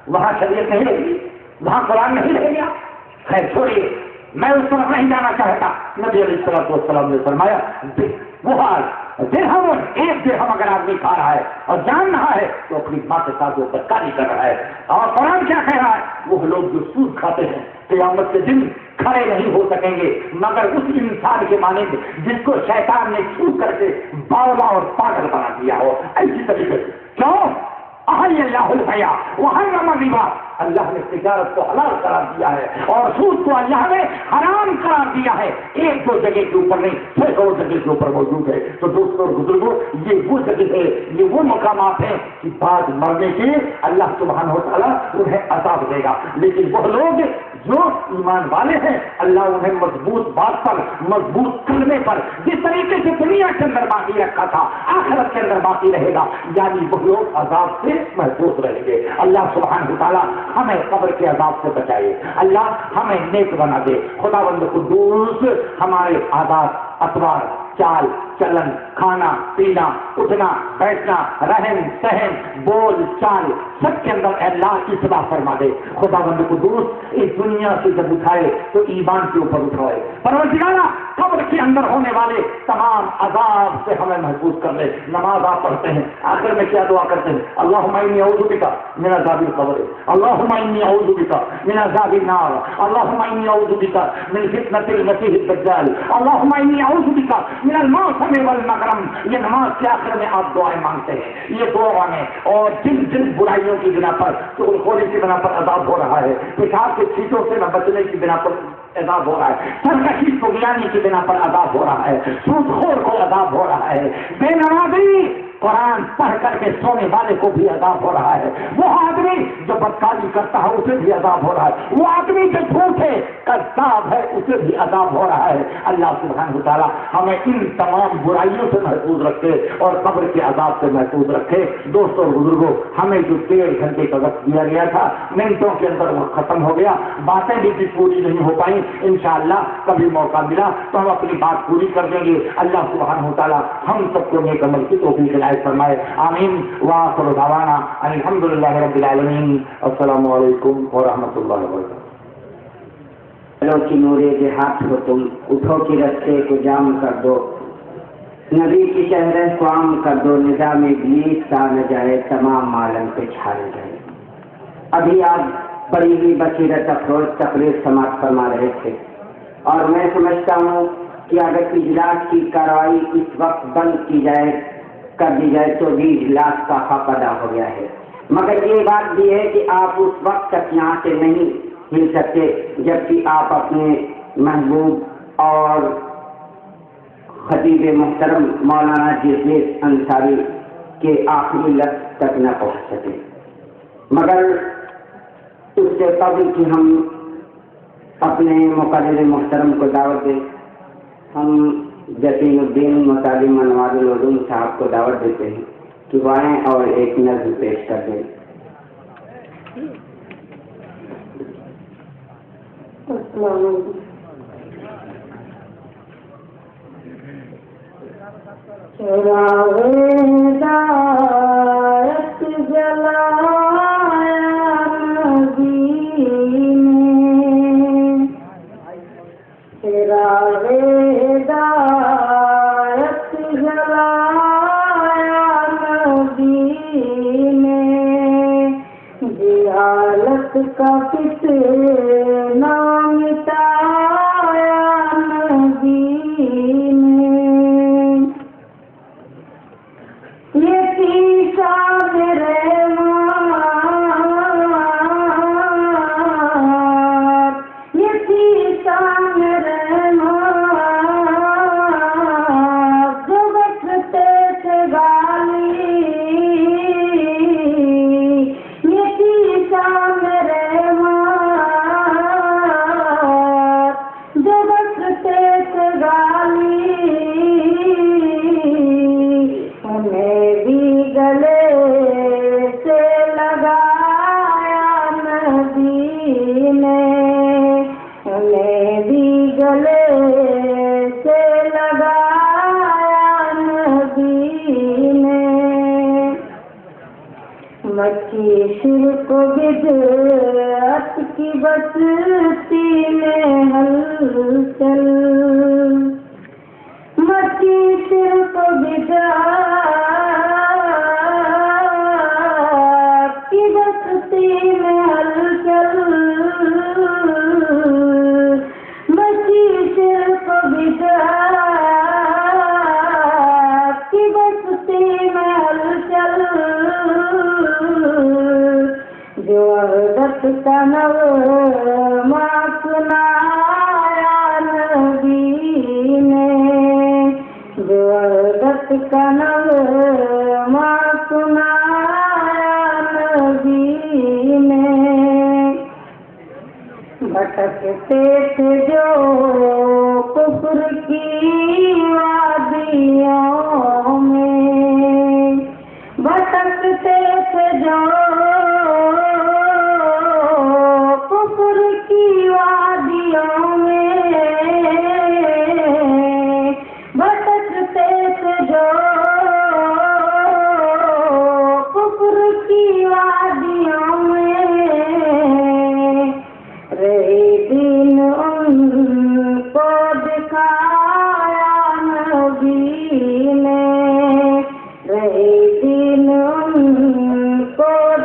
وہاں شریعت نہیں رہے گی، وہاں قرآن نہیں رہے گا. خیر چھوڑیے، میں اس طرف نہیں جانا چاہتا. نبی علیہ الصلوۃ والسلام نے فرمایا وہ درہم، ایک درہم اگر آدمی کھا رہا ہے اور جان رہا ہے تو اپنی ماں کے ساتھ وہ بدکاری کر رہا ہے. اور قرآن کیا کہہ رہا ہے؟ وہ لوگ جو سود کھاتے ہیں قیامت کے دن کھڑے نہیں ہو سکیں گے مگر اس انسان کے مانند جس کو شیطان نے چھو کر کے باولا اور پاگل بنا دیا ہو. ایسی طریقے سے کیوں؟ احل اللہ الحیا وحرم الربا. اللہ نے تجارت کو حلال قرار دیا ہے اور سود کو اللہ نے حرام قرار دیا ہے. ایک دو جگہ کے اوپر نہیں، سینکڑوں جگہ کے اوپر موجود ہے. تو دوستوں اور بزرگوں، یہ وہ جگہ ہے، یہ وہ مقامات ہیں کہ بعد مرنے کے اللہ سبحانہ و تعالیٰ انہیں عذاب دے گا. لیکن وہ لوگ جو ایمان والے ہیں، اللہ انہیں مضبوط بات پر، مضبوط کلمے پر جس طریقے سے دنیا کے اندر باقی رکھا تھا آخرت کے اندر باقی رہے گا. یعنی وہ لوگ عذاب سے محفوظ رہیں گے. اللہ سبحانہ و تعالیٰ ہمیں قبر کے عذاب سے بچائے، اللہ ہمیں نیک بنا دے. خداوند قدوس ہمارے عادات، اطوار، چال چلن، کھانا پینا، اٹھنا بیٹھنا، رہن سہن، بول چال، سب کے اندر اے اللہ اصلاح فرما دے۔ خدا بند قدوس اس دنیا سے جب اٹھائے تو ایمان کے اوپر اٹھائے۔ پروردگارا قبر کے اندر ہونے والے تمام عذاب سے ہمیں محفوظ کر لے۔ نماز آپ پڑھتے ہیں، آخر میں کیا دعا کرتے ہیں؟ اللہم انی اعوذ بک من عذاب القبر، اللہم انی اعوذ بک من عذاب النار، اللہم انی اعوذ بک من فتنة المسیح الدجال، اللہم انی اعوذ بک من المعصم والمغرم۔ یہ نماز کے آخر میں آپ دعائیں مانگتے ہیں، یہ دعا ہے۔ اور جن برائیوں کی بنا پر، چغل خوری کی بنا پر عذاب ہو رہا ہے، پیشاب کے چھینٹوں سے نہ بچنے کی بنا پر عذاب ہو رہا ہے، سرکشی طغیانی کی بنا پر عذاب ہو رہا ہے، سود خور کو عذاب ہو رہا ہے، بے نمازی قرآن پڑھ کر کے سونے والے کو بھی عذاب ہو رہا ہے، وہ آدمی جو بدکاری کرتا ہے اسے بھی عذاب ہو رہا ہے، وہ آدمی جو جھوٹے کذاب ہے اسے بھی عذاب ہو رہا ہے۔ اللہ سبحانہ وتعالیٰ ہمیں ان تمام برائیوں سے محفوظ رکھے اور قبر کے عذاب سے محفوظ رکھے۔ دوستوں اور بزرگوں، ہمیں جو 1.5 گھنٹے کا وقت دیا گیا تھا، منٹوں کے اندر وہ ختم ہو گیا، باتیں بھی پوری نہیں ہو پائیں۔ انشاءاللہ کبھی موقع ملا تو ہم اپنی بات پوری کر دیں گے۔ اللہ سبحانہ وتعالیٰ ہم سب کو نیک عمل کی توفیق عنایت فرمائے، آمین۔ وآخر دعوانا الحمدللہ رب العالمین۔ السلام علیکم ورحمۃ اللہ وبرکاتہ۔ چلو کی نورے جہاد ہو تم، اٹھو کی رستے کو جام کر دو، نبی کی شہر کو عام کر دو، نظام ابلیس کا نہ جائے، تمام عالم پہ چھائے جائے۔ ابھی آپ بڑی ہوئی بصیرت افروز تقریر سماعت فرما رہے تھے، اور میں سمجھتا ہوں کہ اگر اجلاس کی کارروائی اس وقت بند کی جائے، کر دی جائے تو بھی اجلاس کا حق ادا ہو گیا ہے۔ مگر یہ بات بھی ہے کہ آپ اس وقت تک یہاں سے نہیں ہل سکتے جبکہ آپ اپنے محبوب اور خطیب محترم مولانا جرجیس انصاری کے آخری لفظ تک نہ پہنچ سکے۔ مگر اس سے قبل کہ ہم اپنے مقرر محترم کو دعوت دیں، ہم جسیم الدین متعلم انوار العلوم صاحب کو دعوت دیتے ہیں کہ وہ آئیں اور ایک نظم پیش کر دیں۔ السلام علیکم۔ چراغ ہدایت جلایا نبی نے، چراغ ہدایت جلایا نبی نے، جہالت کا فتنہ مٹایا نبی نے، یہ تھی شان رحمت، یہ تھی شان رحمت، جو بخشتے تھے گالی، یہ تھی شان رحمت، جو بخشتے تھے گالی، ہمیں بھی گلے سے لگایا نبی نے، ہمیں بھی گلے سے لگایا نبی نے، مچھی شرک و بدعت کی بستی میں ہلچل، مچی شرک و بدعت کی بستی میں ہلچل، مچی شرک و بدعت کی بستی میں ہلچل، جو وحدت کا نغمہ سنایا نبی نے، جو وحدت کا نغمہ سنایا نبی نے، بھٹکتے تھے جو کفر کی وادیوں میں، بھٹکتے تھے جو کفر کی وادیوں میں، بھٹکتے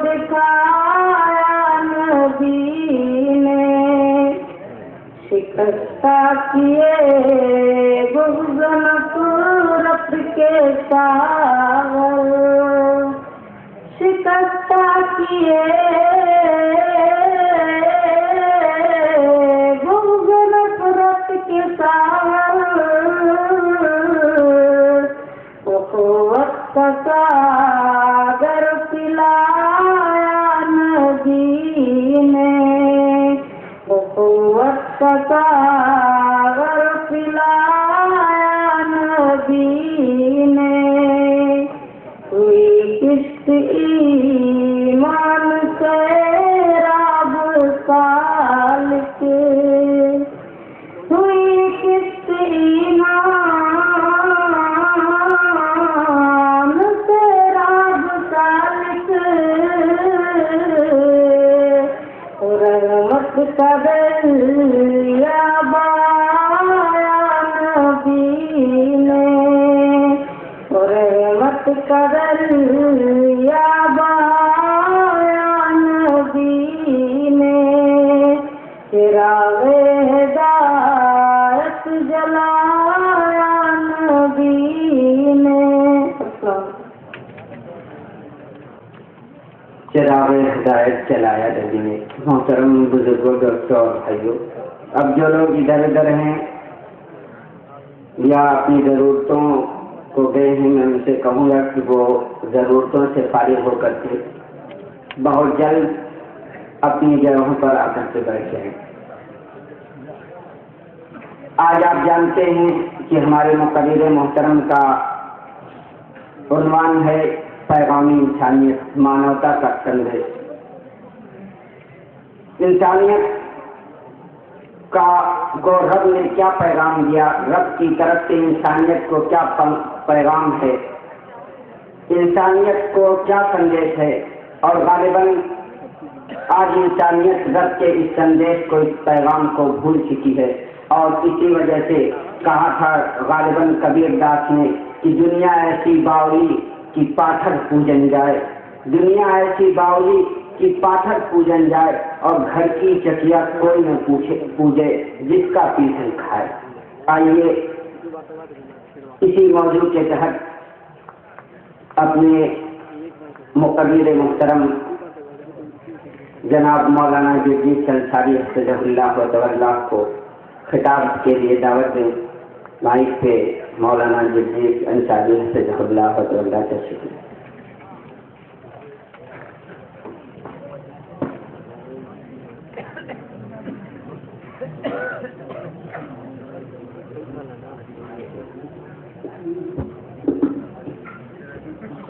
دکھایا نبی نے، شکستہ کیے بغض نفرت کے ساغر، شکستہ کیے بغض نفرت کے ساغر، اخوت کا ساگر پلایا نبی نے، اخوت کا ساگر پلایا نبی نے، ہوئی کشت ایمان سیراب سالک، ہوئی کشت ایمان سیراب سالک، رحمت کا دریا بایا نبی نے، رحمت کا دریا بایا نبی نے، چراغ ہدایت جلایا نبی نے۔ چراغ ہدایت چلایا نبی نے۔ محترم بزرگوں، دوستوں اور بھائیوں، اب جو لوگ ادھر ادھر ہیں یا اپنی ضرورتوں کو گئے ہیں، میں ان سے کہوں گا کہ وہ ضرورتوں سے فارغ ہو کر کے بہت جلد اپنی جگہوں پر آ کر کے بیٹھ جائیں۔ آج آپ جانتے ہیں کہ ہمارے مقرر محترم کا عنوان ہے پیغام انسانیت، مانوتا کا سندیش۔ انسانیت کو رب نے کیا پیغام دیا، رب کی طرف سے انسانیت کو کیا پیغام ہے، انسانیت کو کیا سندیش ہے، اور غالباً آج انسانیت رب کے اس سندیش کو، اس پیغام کو بھول چکی ہے، اور اسی وجہ سے کہا تھا غالباً کبیر داس نے کہ دنیا ایسی باولی کی پاتھر پوجن جائے، دنیا ایسی باولی کی پاتھر پوجن جائے، اور گھر کی چکیا کوئی نہ پوجے جس کا پیچھے کھائے۔ آئیے اسی موضوع کے تحت اپنے مقرر محترم جناب مولانا جگجیت انصاری حفظہ اللہ و تولہ کو خطاب کے لیے دعوت دیں۔ مائک پہ مولانا جگجیت انصاری حفظہ اللہ و تولہ تشریف لیں۔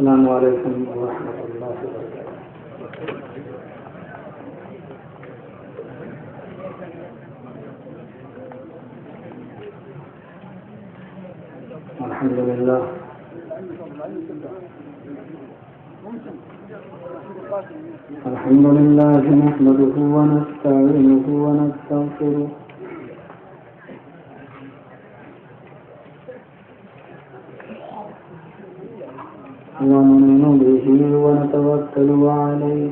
السلام علیکم ورحمۃ اللہ وبرکاتہ۔ الحمد للہ نحمده ونستعينه ونستغفره ونؤمن به ونتوكل عليه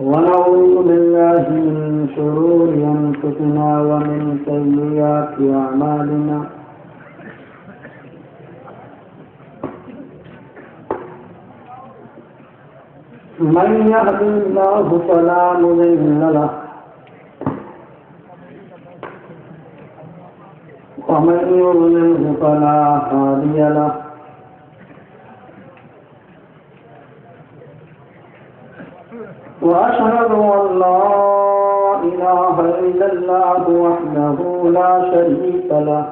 ونعوذ بالله من شرور أنفسنا ومن سيئات أعمالنا من يهد الله فلا مضل له ومن يضلل فلا هادي له وأشهد أن لا إله إلا الله وحده لا شريك له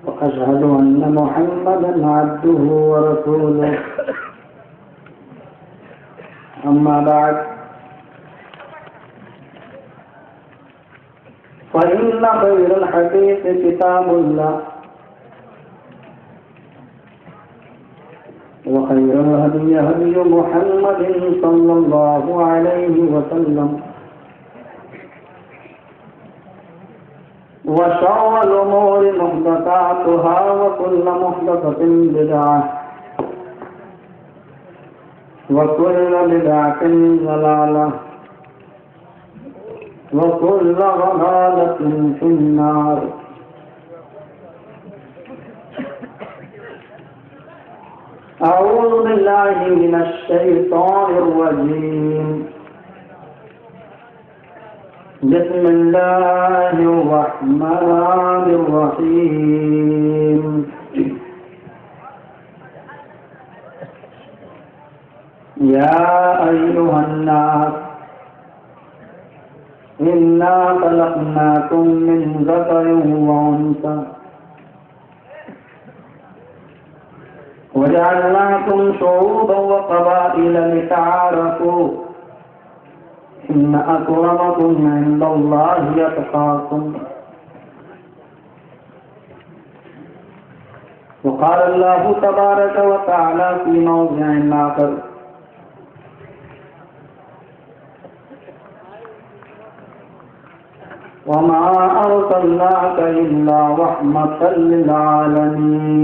وأشهد أن محمدا عبده ورسوله أما بعد فإن خير الحديث كتاب الله وخير الهدي هدي محمد صلى الله عليه وسلم وشر الأمور محدثاتها وكل محدثة بدعة وكل بدعة ضلالة وكل ضلالة في النار. أعوذ بالله من الشيطان الرجيم. بسم الله الرحمن الرحيم. يا أيها الناس إنا خلقناكم من ذكر وأنثى وجعلناكم شعوبا وقبائل لتعارفوا إن أكرمكم عند الله أتقاكم. وقال الله تبارك وتعالى في موضع آخر: وما أرسلناك إلا رحمة للعالمين.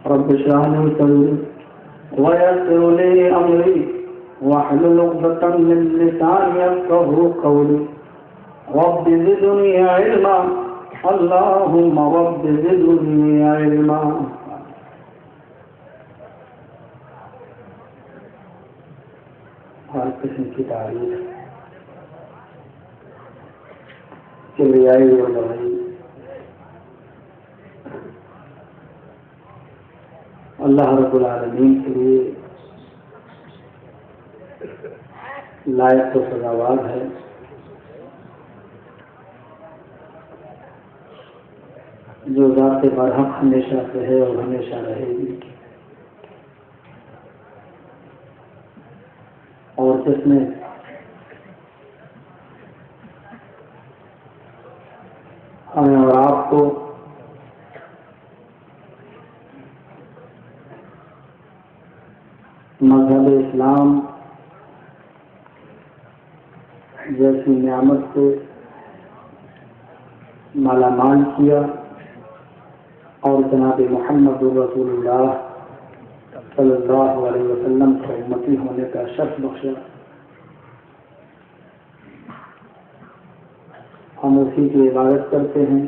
رب اشرح لي صدري ويسر لي أمري واحلل عقدة من لساني يفقهوا قولي. رب زدني علما اللهم رب زدني علما. ہر قسم کی تعریف کبریائی اور بڑائی اللہ رب العالمین کے لیے لائق و سزاوار ہے. جو ذات برحق ہمیشہ سے ہے اور ہمیشہ رہے گی، اور جس نے ہمیں اور آپ کو مذہب اسلام جیسی نعمت سے مالا مال کیا، اور جناب محمد رسول اللہ صلی اللہ علیہ وسلم کو امتی ہونے کا شرف بخشا. ہم اسی کی عبادت کرتے ہیں،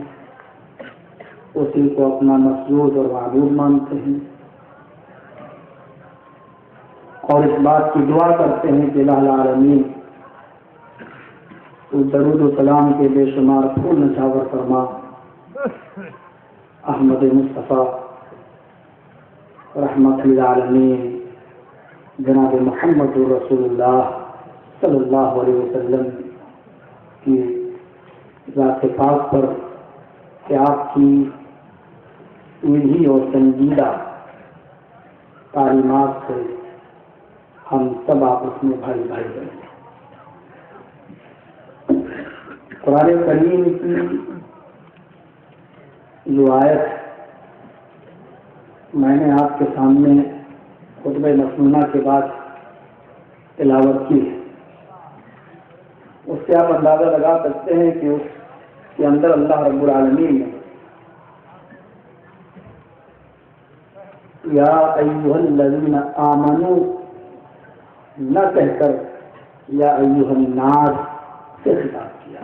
اسی کو اپنا مسجود اور معبود مانتے ہیں، اور اس بات کی دعا کرتے ہیں کہ الہ العالمین تو درود و سلام کے بے شمار پھول نچھاور فرما احمد مصطفیٰ رحمت للعالمین جناب محمد رسول اللہ صلی اللہ علیہ وسلم کی ذات پاک پر کہ آپ کی سیدھی اور سنجیدہ تعلیمات سے ہم سب آپس میں بھائی بھائی بنے. قرآن کریم کی جو آیت میں نے آپ کے سامنے خطبہ مسنونہ کے بعد تلاوت کی ہے، اس سے آپ اندازہ لگا سکتے ہیں کہ اس کے اندر اللہ رب العالمین نے یا ایھا الذین آمنوا نہ کہہ کر یا ایھا الناس سے خطاب کیا.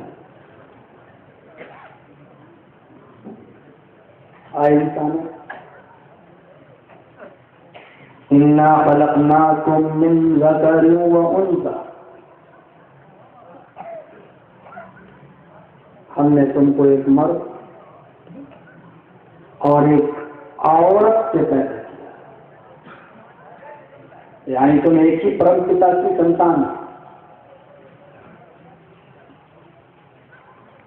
آئے انسانوں، انا خلقناکم من ذکر وانثی، ہم نے تم کو ایک مرد اور ایک عورت سے پیدا کیا، یعنی تم ایک ہی پرم پتا کی سنتان.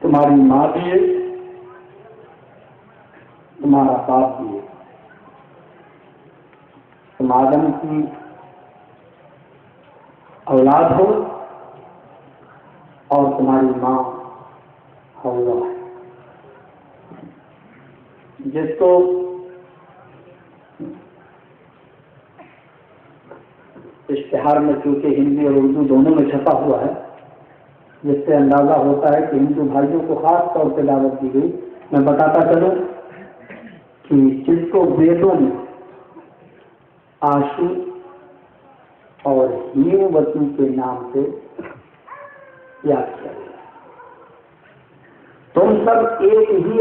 تمہاری ماں بھی ہے، تمہارا باپ بھی ہے. تم آدم کی اولاد ہو اور تمہاری ماں حوا ہے. جس کو اشتہار میں چونکہ ہندی اور اردو دونوں میں چھپا ہوا ہے جس سے اندازہ ہوتا ہے کہ ہندو بھائیوں کو خاص طور پہ دعوت دی گئی. میں بتاتا چلوں کہ جس کو ویدوں میں آشو اور ہیموتی کے نام سے یاد کیا گیا. تم سب ایک ہی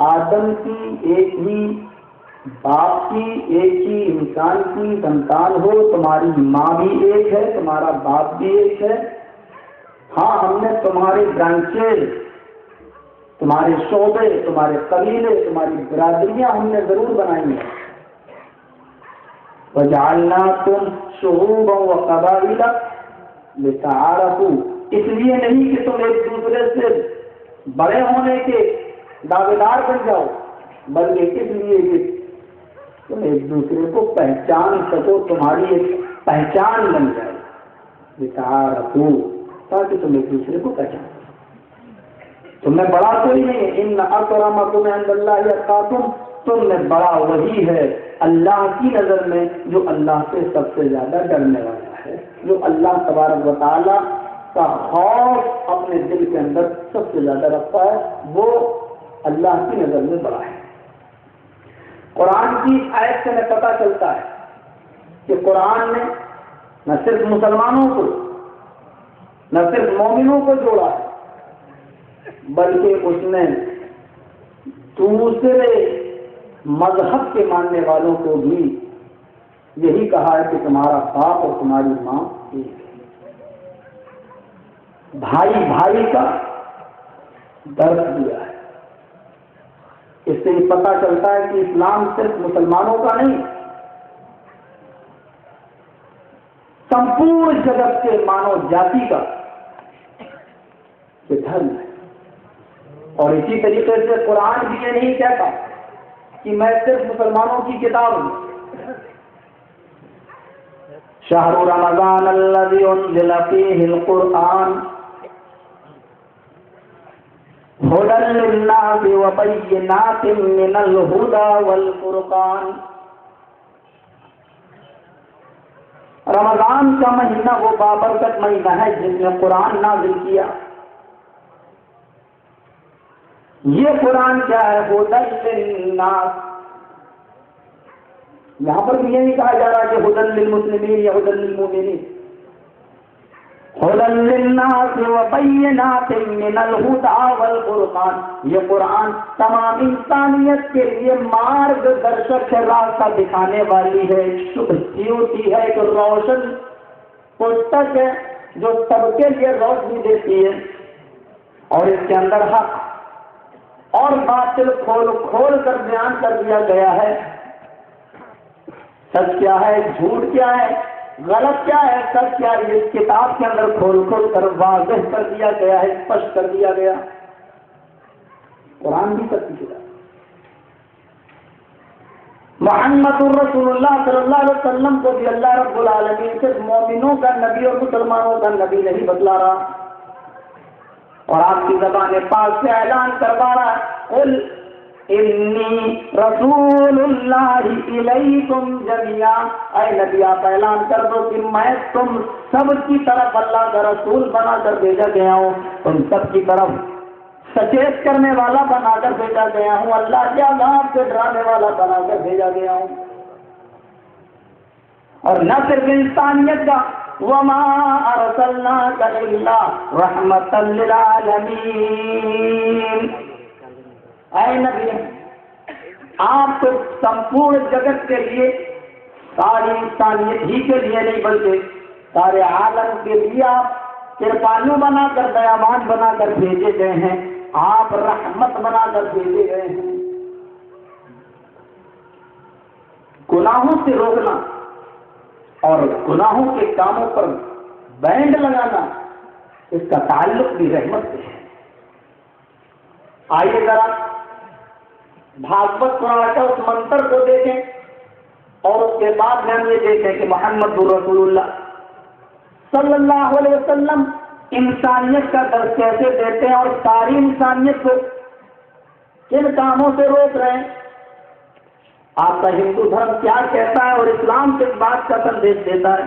آدم کی، ایک ہی باپ کی، ایک ہی انسان کی سنتان ہو. تمہاری ماں بھی ایک ہے، تمہارا باپ بھی ایک ہے. ہاں ہم نے تمہارے برانچز، تمہارے شعبے، تمہارے قبیلے، تمہاری برادریاں ہم نے ضرور بنائی ہیں. وَجَعَلْنَاكُمْ شُعُوبًا وَقَبَائِلَ لِتَعَارَفُوا. اس لیے نہیں کہ تم ایک دوسرے سے بڑے ہونے کے دعوے دار بن جاؤ، بلکہ اس لیے کہ تم ایک دوسرے کو پہچان سکو، تمہاری ایک پہچان بن جائے. لِتَعَارَفُوا، تاکہ تم ایک دوسرے کو پہچان سکو. تم میں بڑا کوئی نہیں ہے. ان اکرمکم عند اللہ اتقاکم. تم میں بڑا وہی ہے اللہ کی نظر میں جو اللہ سے سب سے زیادہ ڈرنے والا ہے، جو اللہ تبارک و تعالی کا خوف اپنے دل کے اندر سب سے زیادہ رکھتا ہے، وہ اللہ کی نظر میں بڑا ہے. قرآن کی آیت سے ہمیں پتہ چلتا ہے کہ قرآن نے نہ صرف مسلمانوں کو، نہ صرف مومنوں کو جوڑا ہے، بلکہ اس نے دوسرے مذہب کے ماننے والوں کو بھی یہی کہا ہے کہ تمہارا باپ اور تمہاری ماں ایک ہے. بھائی بھائی کا درس دیا ہے. اس سے یہ پتہ چلتا ہے کہ اسلام صرف مسلمانوں کا نہیں، سمپورن جگت کے مانو جاتی کا یہ دھرم ہے. اور اسی طریقے سے قرآن بھی یہ نہیں کہتا کہ میں صرف مسلمانوں کی کتاب ہوں. شہر رمضان الذی انزل فیہ القرآن ہدی للناس وبینات من الہدی والفرقان. رمضان کا مہینہ وہ بابرکت مہینہ ہے جس میں قرآن نازل کیا. یہ قرآن کیا ہے؟ ہدی للناس. یہاں پر بھی یہ نہیں کہا جا رہا کہ ہدی للمسلمین یا ہدی للمؤمنین. ہدی للناس وبینات من الہدی والفرقان. یہ قرآن تمام انسانیت کے لیے مارگ درشک ہے، راستہ دکھانے والی ہے، ہوتی ہے، ایک روشن پستک ہے جو سب کے لیے روشنی دیتی ہے. اور اس کے اندر حق اور باطل کھول کھول کر بیان کر دیا گیا ہے. سچ کیا ہے، جھوٹ کیا ہے، غلط کیا ہے، سچ کیا ہے، اس کتاب کے اندر کھول کھول کر واضح کر دیا گیا ہے، اسپشٹ کر دیا گیا. قرآن بھی سچ کی کتاب. محمد الرسول اللہ صلی اللہ علیہ وسلم کو بھی اللہ رب العالمین صرف مومنوں کا نبی اور مسلمانوں کا نبی نہیں بتلا رہا، اور آپ کی زبان پاک سے اعلان کروا رہا ہے، قل انی رسول اللہ الیکم جميعا. اے نبی آپ اعلان کر دو کہ میں تم سب کی طرف اللہ کا رسول بنا کر بھیجا گیا ہوں، تم سب کی طرف سچیت کرنے والا بنا کر بھیجا گیا ہوں، اللہ کے عذاب سے ڈرانے والا بنا کر بھیجا گیا ہوں. اور نہ صرف انسانیت کا، وَمَا أَرْسَلْنَاكَ إِلَّا رَحْمَةً لِّلْعَالَمِينَ. اے نبی آپ تو سمپورن جگت کے لیے، ساری انسانیت ہی کے لیے نہیں بلکہ سارے عالم کے لیے آپ کرپالو بنا کر، دیاوان بنا کر بھیجے گئے ہیں، آپ رحمت بنا کر بھیجے گئے ہیں. گناہوں سے روکنا اور گناہوں کے کاموں پر بینڈ لگانا، اس کا تعلق بھی رحمت سے ہے. آئیے ذرا بھاگوت پرانا کا اس منتر کو دیکھیں اور اس کے بعد میں ہم یہ دیکھیں کہ محمد رسول اللہ صلی اللہ علیہ وسلم انسانیت کا درس کیسے دیتے ہیں اور ساری انسانیت کو کن کاموں سے روک رہے ہیں. آپ کا ہندو دھرم کیا کہتا ہے اور اسلام کس بات کا سندیش دیتا ہے.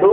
2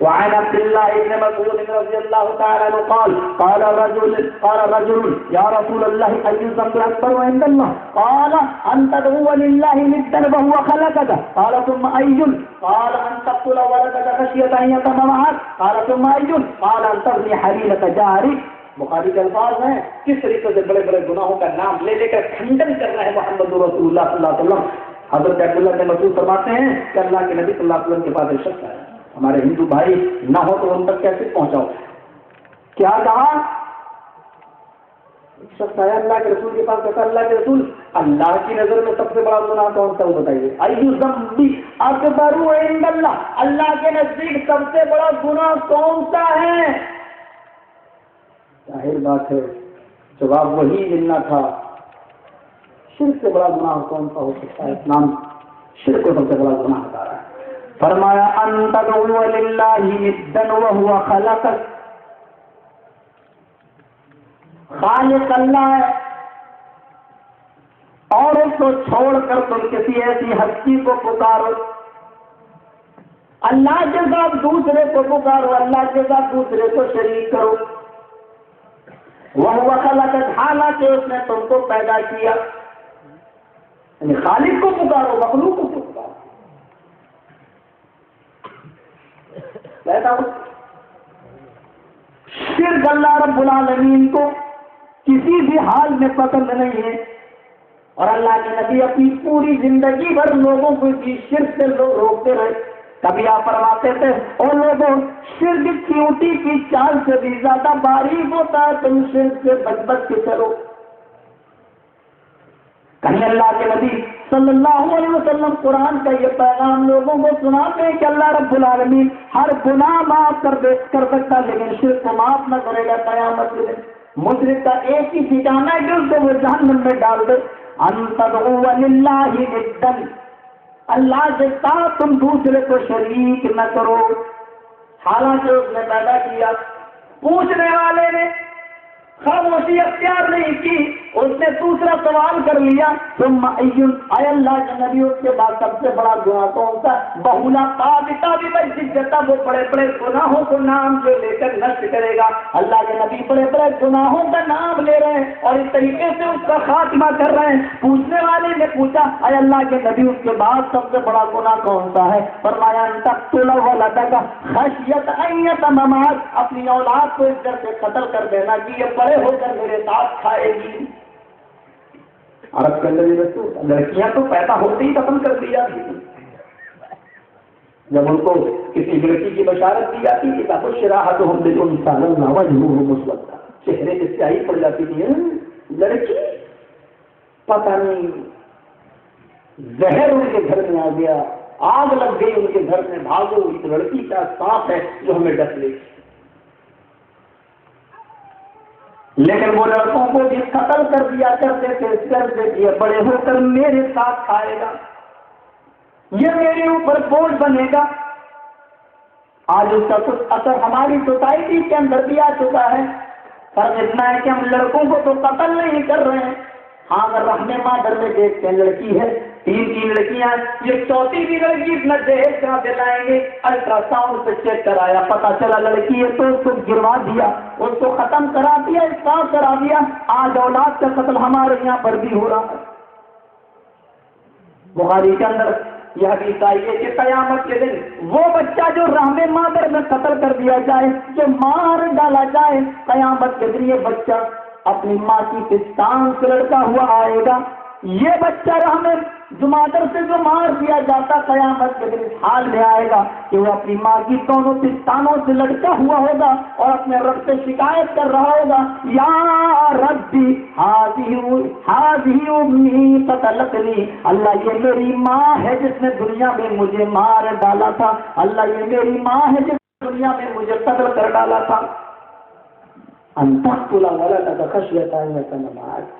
وعن عبد الله بن مسعود رضي الله تعالى عنه قال رجل يا رسول الله أي الذنب أكبر عند الله؟ قال أن تدعو لله ندا وهو خلقك. قال ثم أي؟ قال أن تقتل ولدك خشية أن يطعم معك. قال ثم أي؟ قال أن تبني حليلة جارك. بخاری کے الفاظ ہیں کس طریقے سے بڑے بڑے گناہوں کا نام لے لے کر کھنڈن کرنا ہے محمد رسول اللہ صلی اللہ علیہ وسلم. حضرت عبداللہ بن مسعود فرماتے ہیں کہ اللہ کے نبی صلی اللہ علیہ وسلم کے پاس ایک شخص ہے, ہمارے ہندو بھائی نہ ہو تو ان تک کیسے پہنچاؤ. کیا کہا؟ ایک شخص آیا اللہ کے رسول کے پاس, کہتا اللہ کے رسول اللہ کی نظر میں سب سے بڑا گناہ کون سا وہ بتائیے. ایو ذنب اکبر عند اللہ, اللہ کے نزدیک سب سے بڑا گناہ کون سا ہے؟ ظاہر بات ہے جواب وہی ملنا تھا, شرک سے بڑا گناہ کون سا ہو سکتا ہے؟ اسلام شرک کو سب سے بڑا گناہ بتا رہا ہے. فرمایا ان تدعو للہ ندا وهو خلقک, خالق اللہ ہے اور اس کو چھوڑ کر تم کسی ایسی ہستی کو پکارو, اللہ کے ساتھ دوسرے کو پکارو, اللہ کے ساتھ دوسرے کو شریک کرو. وهو خلقک, حالانکہ اس نے تم کو پیدا کیا. یعنی خالق کو پکارو, مخلوق کو پکارو. شرک اللہ رب العالمین کو کسی بھی حال میں پسند نہیں ہے, اور اللہ کے نبی اپنی پوری زندگی بھر لوگوں کو اسی شرک سے روکتے رہے. کبھی آپ فرماتے تھے اور لوگوں شرک چیونٹی کی چال سے بھی زیادہ باریک ہوتا ہے, تم شرک سے بچ کے چلو. کہیں اللہ کے نبی صلی اللہ علیہ وسلم قرآن کا یہ پیغام لوگوں کو سناتے ہیں کہ اللہ رب العالمین ہر گناہ معاف کر سکتا, لیکن شرک کو معاف نہ کرے گا قیامت کے دن. مشرک کا ایک ہی ٹھکانا ہے کہ اس کو وہ جہنم میں ڈال دے. ان تدعو للہ ندا, اللہ کے ساتھ تم دوسرے کو شریک نہ کرو, حالانکہ اس نے پیدا کیا. پوچھنے والے نے خاموشی اختیار نہیں کی, اس نے دوسرا سوال کر لیا ثم ایون, اے اللہ کے نبی اس کے بعد سب سے بڑا گناہ کون سا؟ بہولا قابطہ بھی بچی جتا, وہ بڑے بڑے گناہوں کو نام جو لے کر نشٹ کرے گا. اللہ کے نبی بڑے بڑے گناہوں کا نام لے رہے ہیں اور اس طریقے سے اس کا خاتمہ کر رہے ہیں. پوچھنے والے نے پوچھا اے اللہ کے نبی اس کے بعد سب سے بڑا گناہ کون سا ہے؟ فرمایا ان تقتل ولدک خشیۃ ان یطعم معک, اپنی اولاد کو اس ڈر سے قتل کر دینا کہ یہ بڑے ہو کر میرے ساتھ کھائے گی. عرب کے اندر لڑکیاں تو پیدا ہوتے ہی دفن کر دی جاتی تھی. جب ان کو کسی لڑکی کی بشارت دی جاتی تھی تو شراحتہم بالانثى وجهه مسودہ, چہرے سے سیاہی پڑ جاتی تھی. لڑکی پتہ نہیں زہر ان کے گھر میں آ گیا, آگ لگ گئی ان کے گھر میں, بھاگو اس لڑکی کا سانپ ہے جو ہمیں ڈس لے گی. لیکن وہ لڑکوں کو بھی قتل کر دیا کرتے تھے, یہ بڑے ہو کر میرے ساتھ کھائے گا, یہ میرے اوپر بوجھ بنے گا. آج اس کا کچھ اثر ہماری سوسائٹی کے اندر بھی آ چکا ہے. فرق اتنا ہے کہ ہم لڑکوں کو تو قتل نہیں کر رہے ہیں. ہاں اگر رہنے مادر میں دیکھتے ہیں لڑکی ہے, تین لڑکیاں, یہ چوتھی بھی لڑکی اپنا جہیز کرا دلائیں گے. الٹرا ساؤنڈ سے چیک کرایا, پتا چلا لڑکی ہے تو اس کو گروا دیا, اس کو ختم کرا دیا, اسقاط کرا دیا. آج اولاد کا قتل ہمارے یہاں پر بھی ہو رہا ہے. بخاری کے اندر یہ حدیث آئی ہے کہ قیامت کے دن وہ بچہ جو رحم مادر میں قتل کر دیا جائے, جو مار ڈالا جائے, قیامت کے دن یہ بچہ اپنی ماں کی پستان سے لڑکا ہوا آئے گا. یہ بچہ رحم مادر سے جو مار دیا جاتا قیامت کے دن اس حال میں آئے گا کہ وہ اپنی ماں کی دونوں پستانوں سے لڑکا ہوا ہوگا اور اپنے رب سے شکایت کر رہا ہوگا, یا ربی ہذہ امی قتلتنی, اللہ یہ میری ماں ہے جس نے دنیا میں مجھے مار ڈالا تھا, اللہ یہ میری ماں ہے جس نے دنیا میں مجھے قتل کر ڈالا تھا. ان تقتل ولدک خشیۃ ان یطعم معک,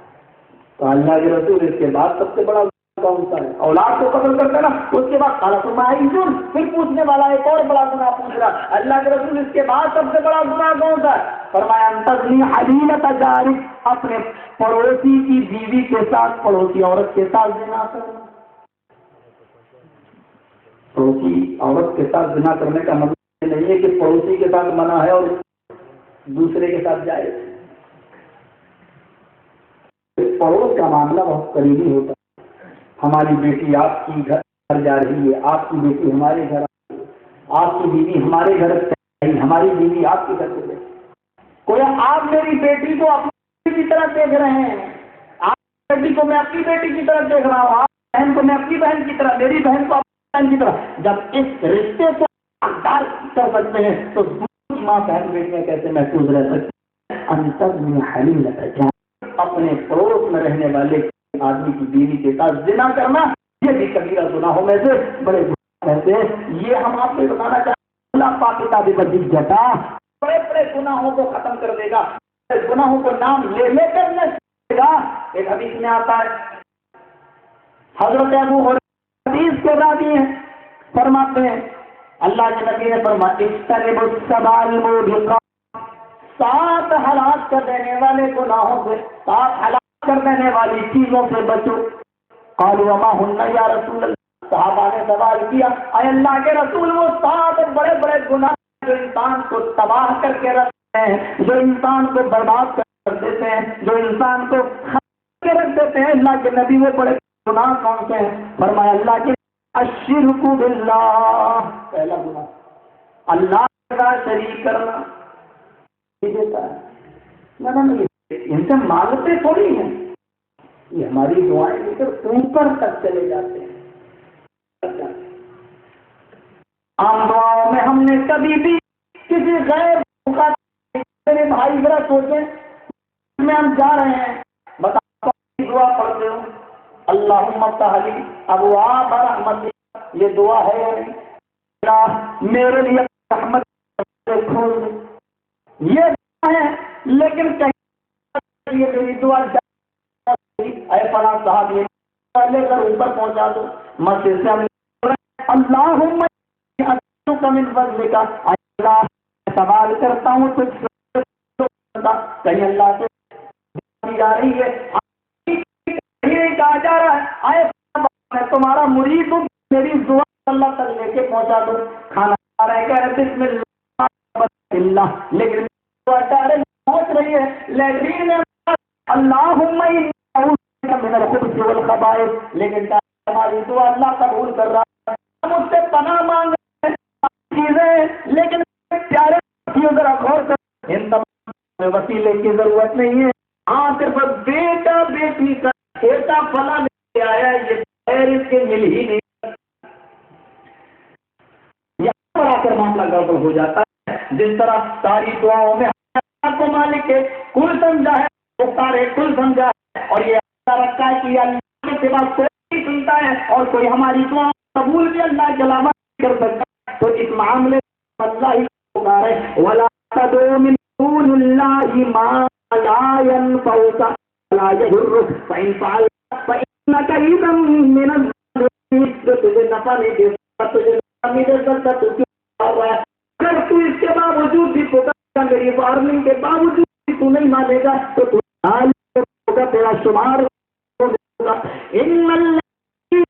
تو اللہ کے رسول اس کے بعد سب سے بڑا کون سا ہے؟ اولاد کو قتل کر دینا. اس کے بعد قال ثم ایذ, پھر پوچھنے والا ایک اور بڑا گناہ پوچھ رہا, اللہ کے رسول اس کے بعد سب سے بڑا گناہ کون سا ہے؟ فرمایا ان تزنی حلیلۃ جارک, اپنے پڑوسی کی بیوی کے ساتھ, پڑوسی عورت کے ساتھ زنا کرنا. پڑوسی عورت کے ساتھ زنا کرنے کا مطلب نہیں ہے کہ پڑوسی کے ساتھ منع ہے اور دوسرے کے ساتھ جائے. پڑوس کا معاملہ بہت قریبی ہوتا ہے. ہماری بیٹی آپ کی گھر جا رہی ہے, آپ کی بیٹی ہمارے گھر, آپ کی بیوی ہمارے گھر, ہماری بیوی آپ کے گھر سے. کوئی آپ میری بیٹی کو اپنی بیٹی کی طرح دیکھ رہے ہیں, آپ بیٹی کو میں اپنی بیٹی کی طرح دیکھ رہا ہوں, آپ بہن کو میں اپنی بہن کی طرح, میری بہن کو اپنی بہن کی طرح. جب اس رشتے کو دار کر سکتے ہیں تو دوسری ماں بہن بیٹیاں کیسے محفوظ رہ سکتی ہیں؟ انتر میں حلیل اپنے پڑوس میں رہنے والے آدمی کی بیوی کے ساتھ زنا کرنا یہ بھی کبیرہ گناہوں میں سے بڑے کہتے ہیں. یہ ہم آپ کو بتانا چاہتے ہیں اللہ پاک کتاب مجید جتا بڑے بڑے گناہوں کو ختم کر دے گا, گناہوں کو نام لے لے کر نہ دے گا. ایک حدیث میں آتا ہے, حضرت ابو ہریرہ حدیث کے راوی ہیں, فرماتے ہیں اللہ کے نبی نے فرمایا اجتنبوا السبع الموبقات, 7 ہلاک کر دینے والے گناہوں سے, 7 ہلاک کر دینے والی چیزوں سے بچو. قالوا وما هن یا رسول اللہ, صحابہ نے سوال کیا اے اللہ کے رسول وہ 7 بڑے بڑے گناہ جو انسان کو تباہ کر کے رکھتے ہیں, جو انسان کو برباد کر دیتے ہیں, جو انسان کو ختم کے رکھ دیتے ہیں, اللہ کے نبی وہ بڑے گناہ کون سے ہیں؟ فرمایا اللہ کے الشرک باللہ, پہلا گناہ اللہ کا شریک کرنا. دیتا ہے ان سے مانگتے تھوڑی ہیں, یہ ہماری دعائیں لے کر اوپر تک چلے جاتے ہیں. عام دعاؤں میں ہم نے کبھی بھی کسی غیر کا, میرے بھائی ذرا سوچیں میں ہم جا رہے ہیں, بتا دعا پڑھتے ہوں اللہم افتح لی ابواب رحمتک, یہ دعا ہے یا نہیں؟ اللہ میرے لیے رحمت کھول دے, یہ دعا ہے. لیکن کہیں یہ میری دعا اے فلاں صاحب یہ لے کر اوپر پہنچا دو. مسجد سے ہم اللہم اسألک من فضلک, اللہ سوال کرتا ہوں تجھ سے, کہیں اللہ سے جا رہی ہے, کہا جا رہا ہے اے میں تمہارا مرید ہوں, میری دعا اللہ تک لے کے پہنچا دو. کھانا کھا رہے کہہ رہے بسم اللہ, لیکن پہنچ رہی ہے لیٹرین میں اللہم انی اعوذ بک من الخبث والخبائث, لیکن ہماری دعا اللہ قبول کر رہا ہے. ہم اس سے پناہ مانگ رہے ہیں چیزیں, لیکن پیارے ذرا غور کر, ان تمام وسیلے کی ضرورت نہیں ہے. ہاں صرف بیٹا بیٹی کا بیٹا فلاں لے آیا, یہ خیر اس کے مل ہی نہیں. یہاں پر آ کر معاملہ گڑبڑ ہو جاتا ہے. جس طرح ساری دعاؤں میں کو مالک ہے کل سمجھا ہے, مختار ہے کل سمجھا ہے, اور یہ اللہ رکھا ہے کہ اللہ کے سوا کوئی نہیں سنتا ہے اور کوئی ہماری دعا قبول بھی اللہ کے علاوہ کر سکتا ہے. تو اس معاملے میں اللہ ہی پکار ہے ولا تدعوا من دون اللہ ما لا ينفعك ولا يضرك فإن فعلت فإنك إذا من الظالمين. جو تجھے نفع نہیں دے سکتا, تجھے نفع نہیں دے سکتا, تو کیوں کر رہا ہے؟ اگر تو اس کے باوجود بھی پکار, میری وارننگ کے باوجود بھی تو نہیں مانے گا تو ہوگا تیرا شمار ہوگا. ان الذین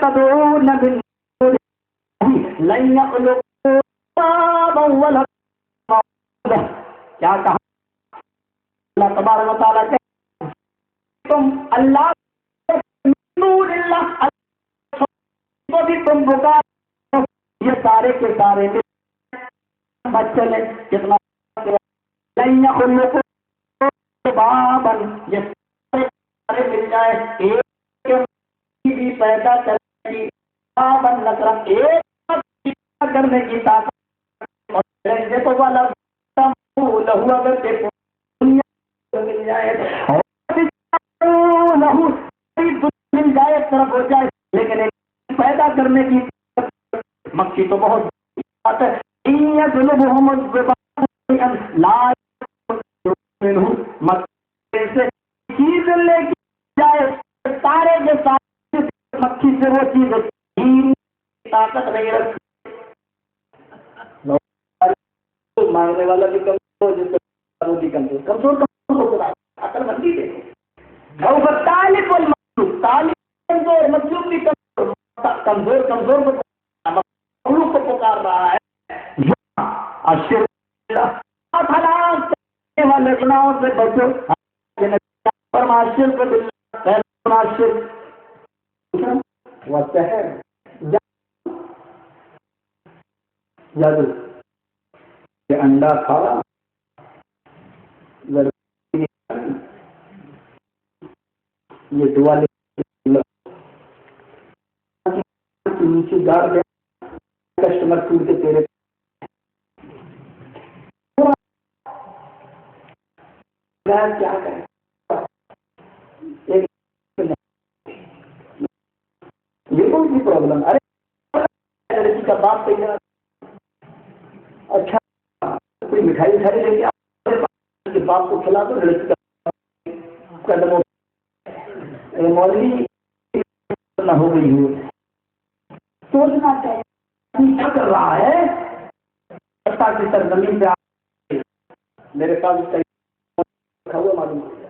تدعون من دونه لن يخلقوا ذبابا ولا حبا. کیا کہا اللہ تبارک و تعالیٰ کہ تم اللہ نور اللہ کو بھی تم پکار, یہ سارے کے سارے بچے نے کتنا لن يخلقوا ذبابا, یہ سارے مل جائے ایک بھی پیدا کرنے کی ایک کرنے کی طاقت, تو والا لہو اگر دنیا مل جائے لہو مل جائے طرف ہو جائے, لیکن ایک پیدا کرنے کی مکھی تو بہت بات ہے. لا سے چیز لے کے جائے سارے کے سارے مکھی سے وہ چیز طاقت نہیں رکھتی. مانگنے والا بھی کمزور, جس سے بھی کمزور کمزور ہو رہا ہے. عقل مندی دیکھو طالب المطلوب, طالب کمزور, مطلوب بھی کمزور, کمزور کو پکار رہا ہے. والے گناہوں سے بچو. شرک باللہ شرک والسحر جادو. یہ انڈا کھانا یہ دعا نیچے گاڑ دیا کسٹمر ٹوٹ کے تیرے کیا کریں. یہ کون سی پرابلم. ارے لڑکی کا باپ تیار اچھا کوئی مٹھائی کھائی لے کے باپ کو کھلا دو. لڑکی کا قدموں مولوی نہ ہو گئی ہو. سوچنا چاہیے کیا کر رہا ہے. کی سرزمین پہ میرے پاس ہوا معلوم ہو گیا.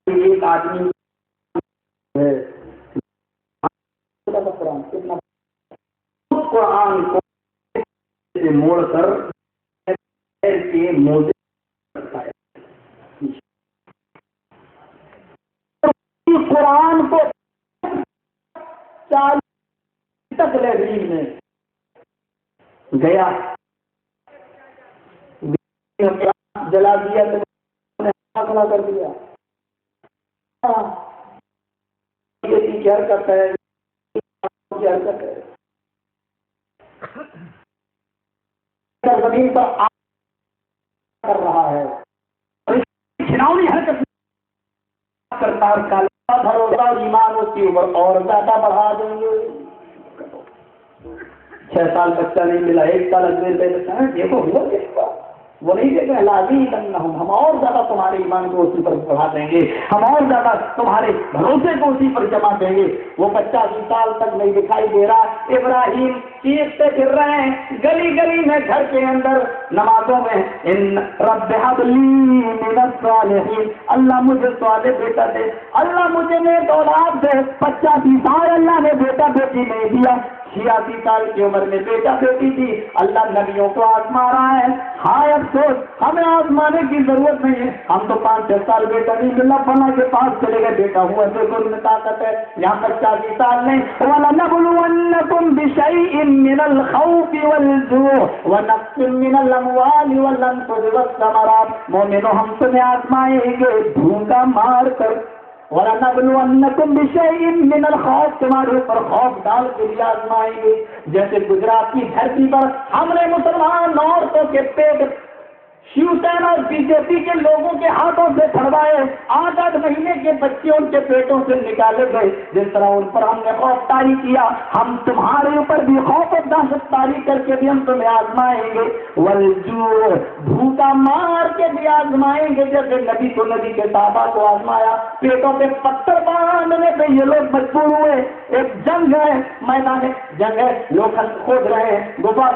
ایک آدمی قرآن کو موڑ کر کے موزے قرآن کو 40 تک لائبریری میں گیا جلا دیا تو کھڑا کر دیا. کیا کرتا ہے زمین پر کر رہا ہے چھناؤنی حرکت کرتا ہے. بھروسہ ایمان اس کے اوپر اور زیادہ بڑھا دیں گے. 6 سال بچہ نہیں ملا 1 سال اگلے دیکھو ہوا کیا وہ نہیں دیکھیں لازی ہم اور زیادہ تمہارے ایمان کو اسی پر بڑھا دیں گے. ہم اور زیادہ تمہارے بھروسے کو اسی پر جمع دیں گے. وہ بچہ 20 سال تک نہیں دکھائی دے رہا. ابراہیم چیختے پھر رہے ہیں گلی گلی میں گھر کے اندر نمازوں میں ان رب هب لی من الصالحین. اللہ مجھے صالح بیٹا دے. اللہ مجھے نیک اولاد دے. 85 سال اللہ نے بیٹا بیٹی نہیں دیا. 86 سال کی عمر میں بیٹا بیٹی تھی. اللہ نبیوں کو آزما رہا ہے. ہائے افسوس ہمیں آزمانے کی ضرورت نہیں ہے. ہم تو 5-6 سال بیٹا نہیں ملا فلاں کے پاس چلے گئے بیٹا ہوا دیکھو ان میں طاقت ہے. یہاں پر 40 سال نہیں. وَلَنَبْلُوَنَّكُمْ بِشَيْءٍ مِّنَ الْخَوْفِ وَالْجُوعِ وَنَقْصٍ مِّنَ الْأَمْوَالِ وَالْأَنفُسِ وَالثَّمَرَاتِ. مومنوں ہم تمہیں آزمائیں گے بھوکا مار کر. وَلَنَبْلُوَنَّكُمْ بِشَيْءٍ مِّنَ الْخَوْفِ تمہارے اوپر خوف ڈال کے بھی آزمائیں گے. جیسے گجرات کی دھرتی پر ہم نے مسلمان عورتوں کے پیٹ شیو سینا اور بی جے پی کے لوگوں کے ہاتھوں سے پھڑوائے. 8-8 مہینے کے بچے ان کے پیٹوں سے نکالے گئے. جس طرح ان پر ہم نے خوف طاری کیا ہم تمہارے اوپر بھی خوف و دہشت طاری کر کے بھی ہم تمہیں آزمائیں گے. والجوع بھوکا مار کے بھی آزمائیں گے. جیسے نبی کو نبی کے صحابہ کو آزمایا. پیٹوں پہ پتھر باندھنے پہ یہ لوگ مجبور ہوئے. ایک جنگ ہے میدان جنگ ہے. لوگ کھود رہے ہیں گفا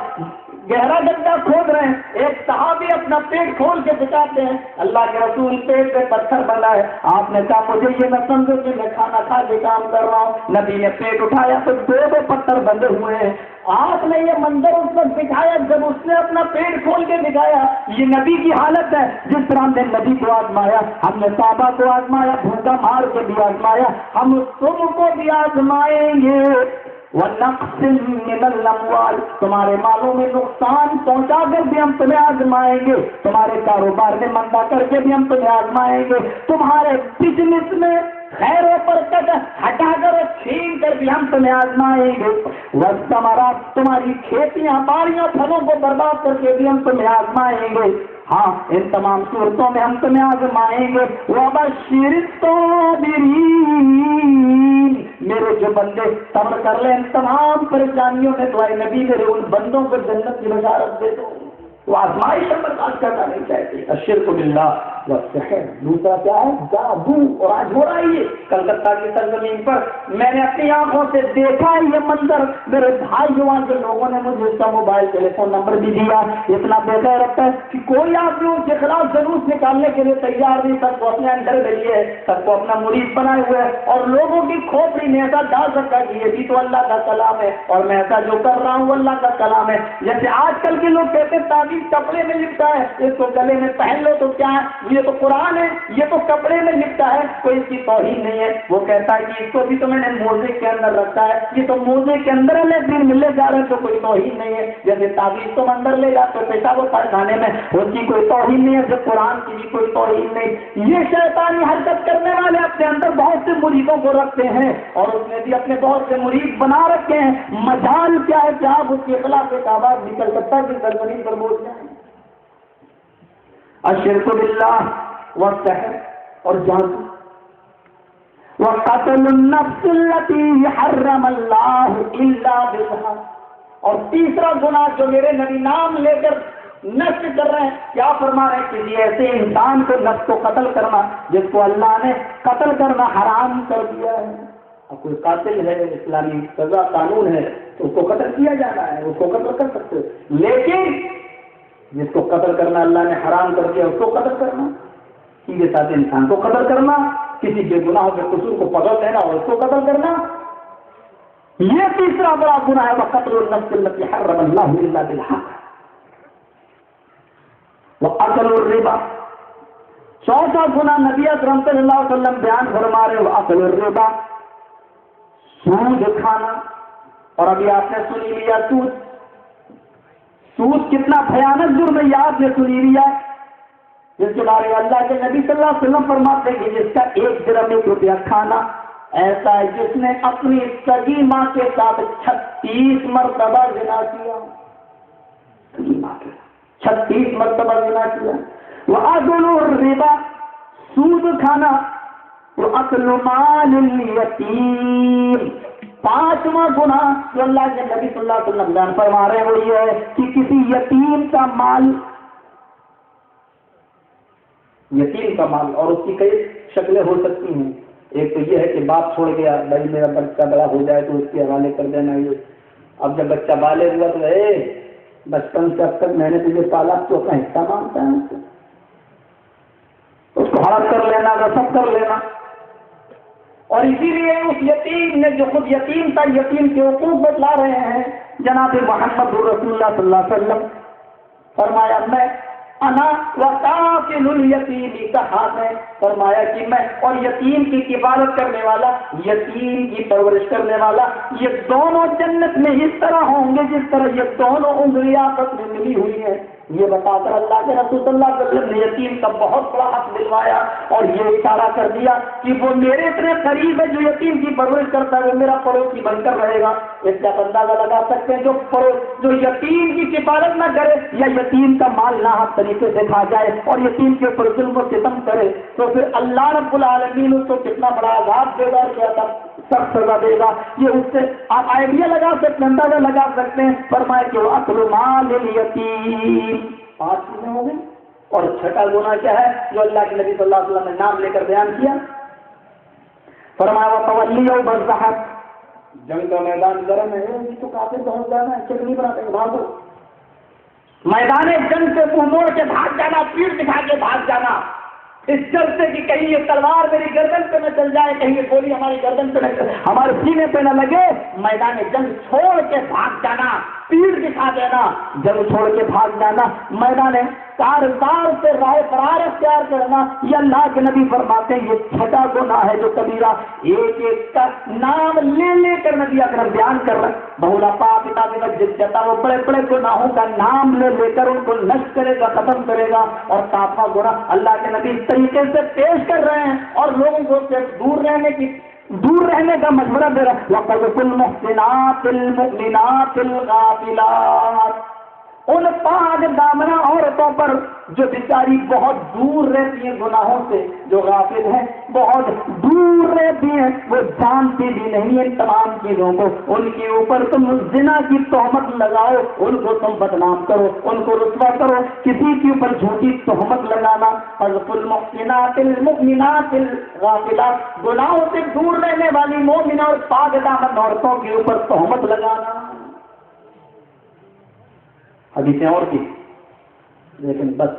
گہرا گڈھا کھود رہے ہیں. ایک صحابی اپنا پیٹ کھول کے دکھاتے ہیں. اللہ کے رسول پیٹ پہ پتھر بنا ہے. آپ نے کہا مجھے یہ نہ سمجھو کہ میں کھانا کھا کے کام کر رہا ہوں. نبی نے پیٹ اٹھایا تو 2 پتھر بندے ہوئے ہیں. آپ نے یہ منظر اس وقت دکھایا جب اس نے اپنا پیٹ کھول کے دکھایا. یہ نبی کی حالت ہے. جس طرح ہم نے نبی کو آزمایا ہم نے صحابہ کو آزمایا بھوکا مار کے بھی آزمایا ہم تم کو بھی آزمائیں گے. وَنَقْصٍ مِّنَ الْأَمْوَالِ تمہارے مالوں میں نقصان پہنچا کر بھی ہم تمہیں آزمائیں گے. تمہارے کاروبار میں مندا کر کے بھی ہم تمہیں آزمائیں گے. تمہارے بزنس میں خیر و برکت ہٹا کر چھین کر بھی ہم تمہیں آزمائیں گے. وَالثَّمَرَاتِ تمہاری کھیتیاں باڑیاں پھلوں کو برباد کر کے بھی ہم تمہیں آزمائیں گے. ہاں ان تمام صورتوں میں ہم تمہیں آزمائیں گے. وَبَشِّرِ الصَّابِرِينَ میرے جو بندے صبر کر لیں ان تمام پریشانیوں میں تو اے نبی میرے ان بندوں کو جنت کی بشارت دے دو. وہ آزمائش برداشت کرنا نہیں چاہتے. الشرک باللہ والسحر، دوسرا کیا ہے؟ جادو. اور آج ہو رہا ہے یہ کلکتہ کی سرزمین پر. میں نے اپنی آنکھوں سے دیکھا یہ منظر. میرے بھائیوں کے لوگوں نے مجھے اس کا موبائل ٹیلی فون نمبر بھی دیا. اتنا بے غیرت ہے کہ کوئی آدمی ان کے خلاف جلوس نکالنے کے لیے تیار نہیں. سب کو اپنے اندر گئی ہے، سب کو اپنا مرید بنائے ہوئے ہے، اور لوگوں کی کھوپڑی میں ایسا ڈال سکتا ہے کہ یہ بھی تو اللہ کا کلام ہے اور میں ایسا جو کر رہا ہوں اللہ کا کلام ہے. جیسے آج کل کے لوگ کہتے ہیں تعبیر کپڑے میں لکھتا ہے، اس کو گلے میں پہن لو تو کیا ہے؟ یہ تو قرآن ہے، یہ تو کپڑے میں لکھتا ہے، کوئی اس کی توہین نہیں ہے. وہ کہتا ہے کہ اس کو بھی تو میں نے موزے کے اندر رکھا ہے، یہ تو موزے کے اندر دن ملے جا رہے تو کوئی توہین نہیں ہے. جیسے تعبیر تم اندر لے جاتے پیشاب و پائخانے میں، اس کی کوئی توہین نہیں ہے، جب قرآن کی بھی کوئی توہین نہیں. یہ شیطانی حرکت کرنے والے اپنے اندر بہت سے مریدوں کو رکھتے ہیں اور اس نے بھی اپنے بہت سے مرید بنا رکھے ہیں. مجال کیا ہے کہ آپ اس کے خلاف ایک آواز نکل سکتا ہے کہ سرزمین پر بول جائیں. الشرک باللہ والسحر اور جادو وقتل النفس التي حرم اللہ الا بالحق. اور تیسرا گناہ جو میرے نبی نام لے کر نشر کر رہے ہیں، کیا فرما رہے ہیں کہ یہ ایسے انسان کو نفس کو قتل کرنا جس کو اللہ نے قتل کرنا حرام کر دیا ہے. اب کوئی قاتل ہے، اسلامی سزا قانون ہے تو اس کو قتل کیا جانا ہے، اس کو قتل کر سکتے. لیکن جس کو قتل کرنا اللہ نے حرام کر دیا اس کو قتل کرنا، سیدھے ساتھ انسان کو قتل کرنا، کسی بے گناہ کے قصور کو پکڑ لینا اور اس کو قتل کرنا، یہ تیسرا بڑا گناہ ہے. وقتل النفس التي حرم اللہ الا بالحق وأكل الربا. چوتھا گناہ نبی اکرم صلی اللہ علیہ وسلم بیان فرما رہے ہو، اکل الربا، سود کھانا. اور ابھی آپ نے سنی لیا سود کتنا بھیانک جرم ہے، یہ آپ نے سنی لیا، جس کے بارے میں اللہ کے نبی صلی اللہ علیہ وسلم فرماتے ہیں کہ جس کا 1 درہم 1 روپیہ کھانا ایسا ہے جس نے اپنی سگی ماں کے ساتھ 36 مرتبہ زنا کیا. 36 مرتبہ زنا کیا. وَأَكْلُ الرِّبَا، سود کھانا. وَأَكْلُ مَالِ الْيَتِيمِ، 5واں گناہ جو اللہ کے نبی صلی اللہ علیہ وسلم بیان فرما رہے ہیں وہ یہ ہے کہ کسی یتیم کا مال، یتیم کا مال، اور اس کی کئی شکلیں ہو سکتی ہیں. ایک تو یہ ہے کہ باپ چھوڑ گیا، بھائی میرا بچہ بڑا ہو جائے تو اس کے حوالے کر دینا. یہ اب جب بچہ بالغ ہوا تو بچپن سے اب تک میں نے تجھے پالا تو اپنا حصہ مانگتا ہے، اس کو ہڑپ کر لینا، رسم کر لینا. اور اسی لیے اس یتیم نے جو خود یتیم تھا، یتیم کے حقوق بتلا رہے ہیں جناب محمد رسول اللہ صلی اللہ علیہ وسلم. فرمایا میں انا وقافل الیتیم، کہا میں، فرمایا کہ میں اور یتیم کی حفاظت کرنے والا، یتیم کی پرورش کرنے والا، یہ دونوں جنت میں اس طرح ہوں گے جس طرح یہ دونوں انگلیاں آپس میں ملی ہوئی ہیں. یہ بتا کر اللہ کے رسول صلی اللہ علیہ وسلم نے یتیم کا بہت بڑا حق دلوایا اور یہ اشارہ کر دیا کہ وہ میرے اتنے قریب ہے جو یتیم کی پرورش کرتا ہے وہ میرا پڑوسی بن کر رہے گا. اس کا اندازہ لگا سکتے ہیں جو یتیم کی حفاظت نہ کرے یا یتیم کا مال ناحق طریقے سے کھا جائے اور یتیم کے اوپر ظلم و ستم کرے تو پھر اللہ رب العالمین اس کو کتنا بڑا عذاب دے گا، کیا سخت سزا دے گا. یہ اس سے آپ آئیڈیا لگا سکتے ہیں، اندازہ لگا سکتے ہیں. فرمائے کہ وہ اکل مال الیتیم، 5 چیزیں ہو گئی. اور چھٹا گناہ کیا ہے جو اللہ کے نبی صلی اللہ علیہ وسلم نے نام لے کر بیان کیا؟ فرمایا وتولی البرزخ، جنگ کا میدان گرم ہے تو کافی بہت زیادہ ہے، چٹنی بناتے ہیں، بھاگو. میدان جنگ سے منہ موڑ کے بھاگ جانا، پیٹ دکھا کے بھاگ جانا، اس ڈر سے کہ کہیں یہ تلوار میری گردن پہ نہ چل جائے، کہیں یہ گولی ہماری گردن پہ نہ، ہمارے سینے پہ نہ لگے. میدان جنگ چھوڑ کے بھاگ جانا، پیڑ دکھا دینا، جنگ چھوڑ کے بھاگ جانا، میدان کارزار سے راہ فرار اختیار کرنا. یہ اللہ کے نبی فرماتے ہیں یہ چھٹا گناہ ہے جو کبیرہ، ایک ایک کا نام لے لے کر نبی اکرم بیان کر رہے ہیں. بہلا پاپتا جس جتا وہ بڑے بڑے گناہوں کا نام لے لے کر ان کو نشٹ کرے گا، ختم کرے گا. اور تاپا گناہ اللہ کے نبی اس طریقے سے پیش کر رہے ہیں اور لوگوں کو سے دور رہنے کا مشورہ دے رہا ہے. وَقَذْفُ الْمُحْسِنَاتِ الْمُؤْمِنَاتِ الْغَافِلَاتِ، ان پاک دامنا عورتوں پر جو بیچاری بہت دور رہتی ہیں گناہوں سے، جو غافل ہیں، بہت دور رہتی ہیں، وہ جانتی بھی نہیں ان تمام چیزوں کو، ان کے اوپر تم زنا کی تہمت لگاؤ، ان کو تم بدنام کرو، ان کو رسوا کرو، کسی کے اوپر جھوٹی تہمت لگانا، حذف المحسنات المؤمنات الغافلات، گناہوں سے دور رہنے والی مومنہ اور پاک دامن عورتوں کے اوپر تہمت لگانا۔ حدیثیں اور کی، لیکن بس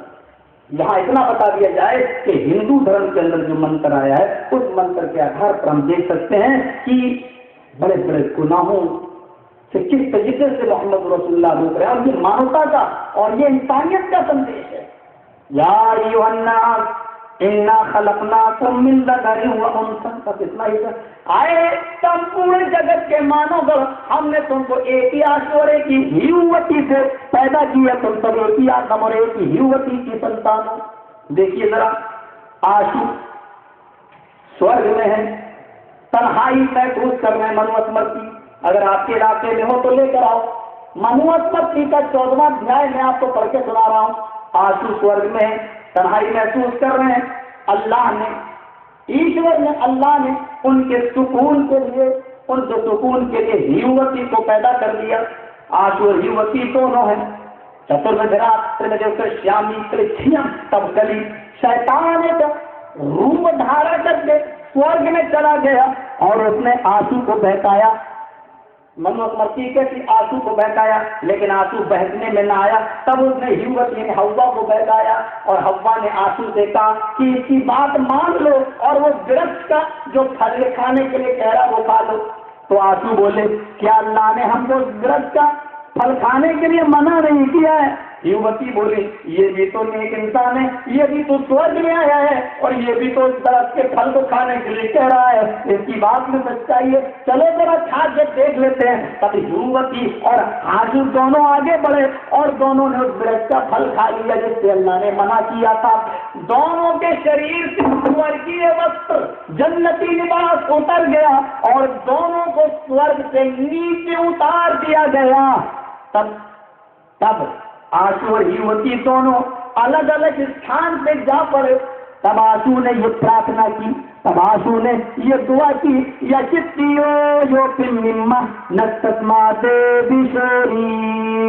یہاں اتنا بتا دیا جائے کہ ہندو دھرم کے اندر جو منتر آیا ہے اس منتر کے آدھار پر ہم دیکھ سکتے ہیں کہ بڑے بڑے گناہوں سے کس طریقے سے محمد رسول اللہ روک رہے ہیں، اور یہ مانوتا کا اور یہ انسانیت کا سندیش ہے۔ یا ایھا الناس انا خلقناکم من ذکر و انثی، بس اتنا ہی تھا۔ آئے تم پورے جگت کے مانو گا، ہم نے تم کو ایک ہی آشو اور ایک ہی ہیوتی سے پیدا کیا، تم سب ایک ہی آدم اور ایک ہی ہیوتی کی سنتان ہو۔ دیکھیے ذرا، آشو سورگ میں ہے، تنہائی محسوس کر رہے ہیں، منوسمرتی، اگر آپ کے علاقے میں ہو تو لے کر آؤ، منوسمرتی کا 14واں ادھیائے میں آپ کو پڑھ کے سنا رہا ہوں۔ آشو سورگ میں ہے، تنہائی محسوس کر رہے ہیں، اللہ نے، ایشور نے، اللہ نے ان کے سکون کے لیے، ان کے سکون کے لیے ہیوتی کو پیدا کر دیا۔ آشو اور ہیوتی دونوں ہیں، چترمدرات شیامی کرچھیاں تب کلی، شیطان ایک روپ دھارا کر کے سورگ میں چلا گیا اور اس نے آشو کو بہکایا، منوسمرتی کیسی آنسو کو بہکایا، لیکن آنسو بہکنے میں نہ آیا، تب اس نے ہیوت یعنی ہوا کو بہکایا، اور ہوا نے آنسو سے کہا کہ اس کی بات مان لو اور وہ درخت کا جو پھل کھانے کے لیے کہہ رہا وہ کھا لو۔ تو آنسو بولے کیا اللہ نے ہم کو درخت کا پھل کھانے کے لیے منع نہیں کیا ہے؟ ہیوتی بولے یہ بھی تو نیک انسان ہے، یہ بھی تو سورج میں آیا ہے اور یہ بھی تو اس درخت کے پھل کو کھانے کے لیے کہہ رہا ہے، اس کی بات میں سچائی ہے، چلو ذرا کھا کے دیکھ لیتے ہیں۔ تب ہیوتی اور آنسو دونوں آگے بڑھے اور دونوں نے اس درخت کا پھل کھا لیا جس سے اللہ نے منع کیا تھا۔ دونوں کے شریر سے سورگی وسطر جنتی لباس اتر گیا اور دونوں کو سورگ سے نیچے اتار دیا گیا۔ تب آنسو اور ہیوتی دونوں الگ الگ استھان پہ جا پڑے۔ تب آنسو نے یہ پرارتھنا کی، تب آنسو نے یہ دعا کی، یا چتیو یو پنما نستما دیوی شوریشا۔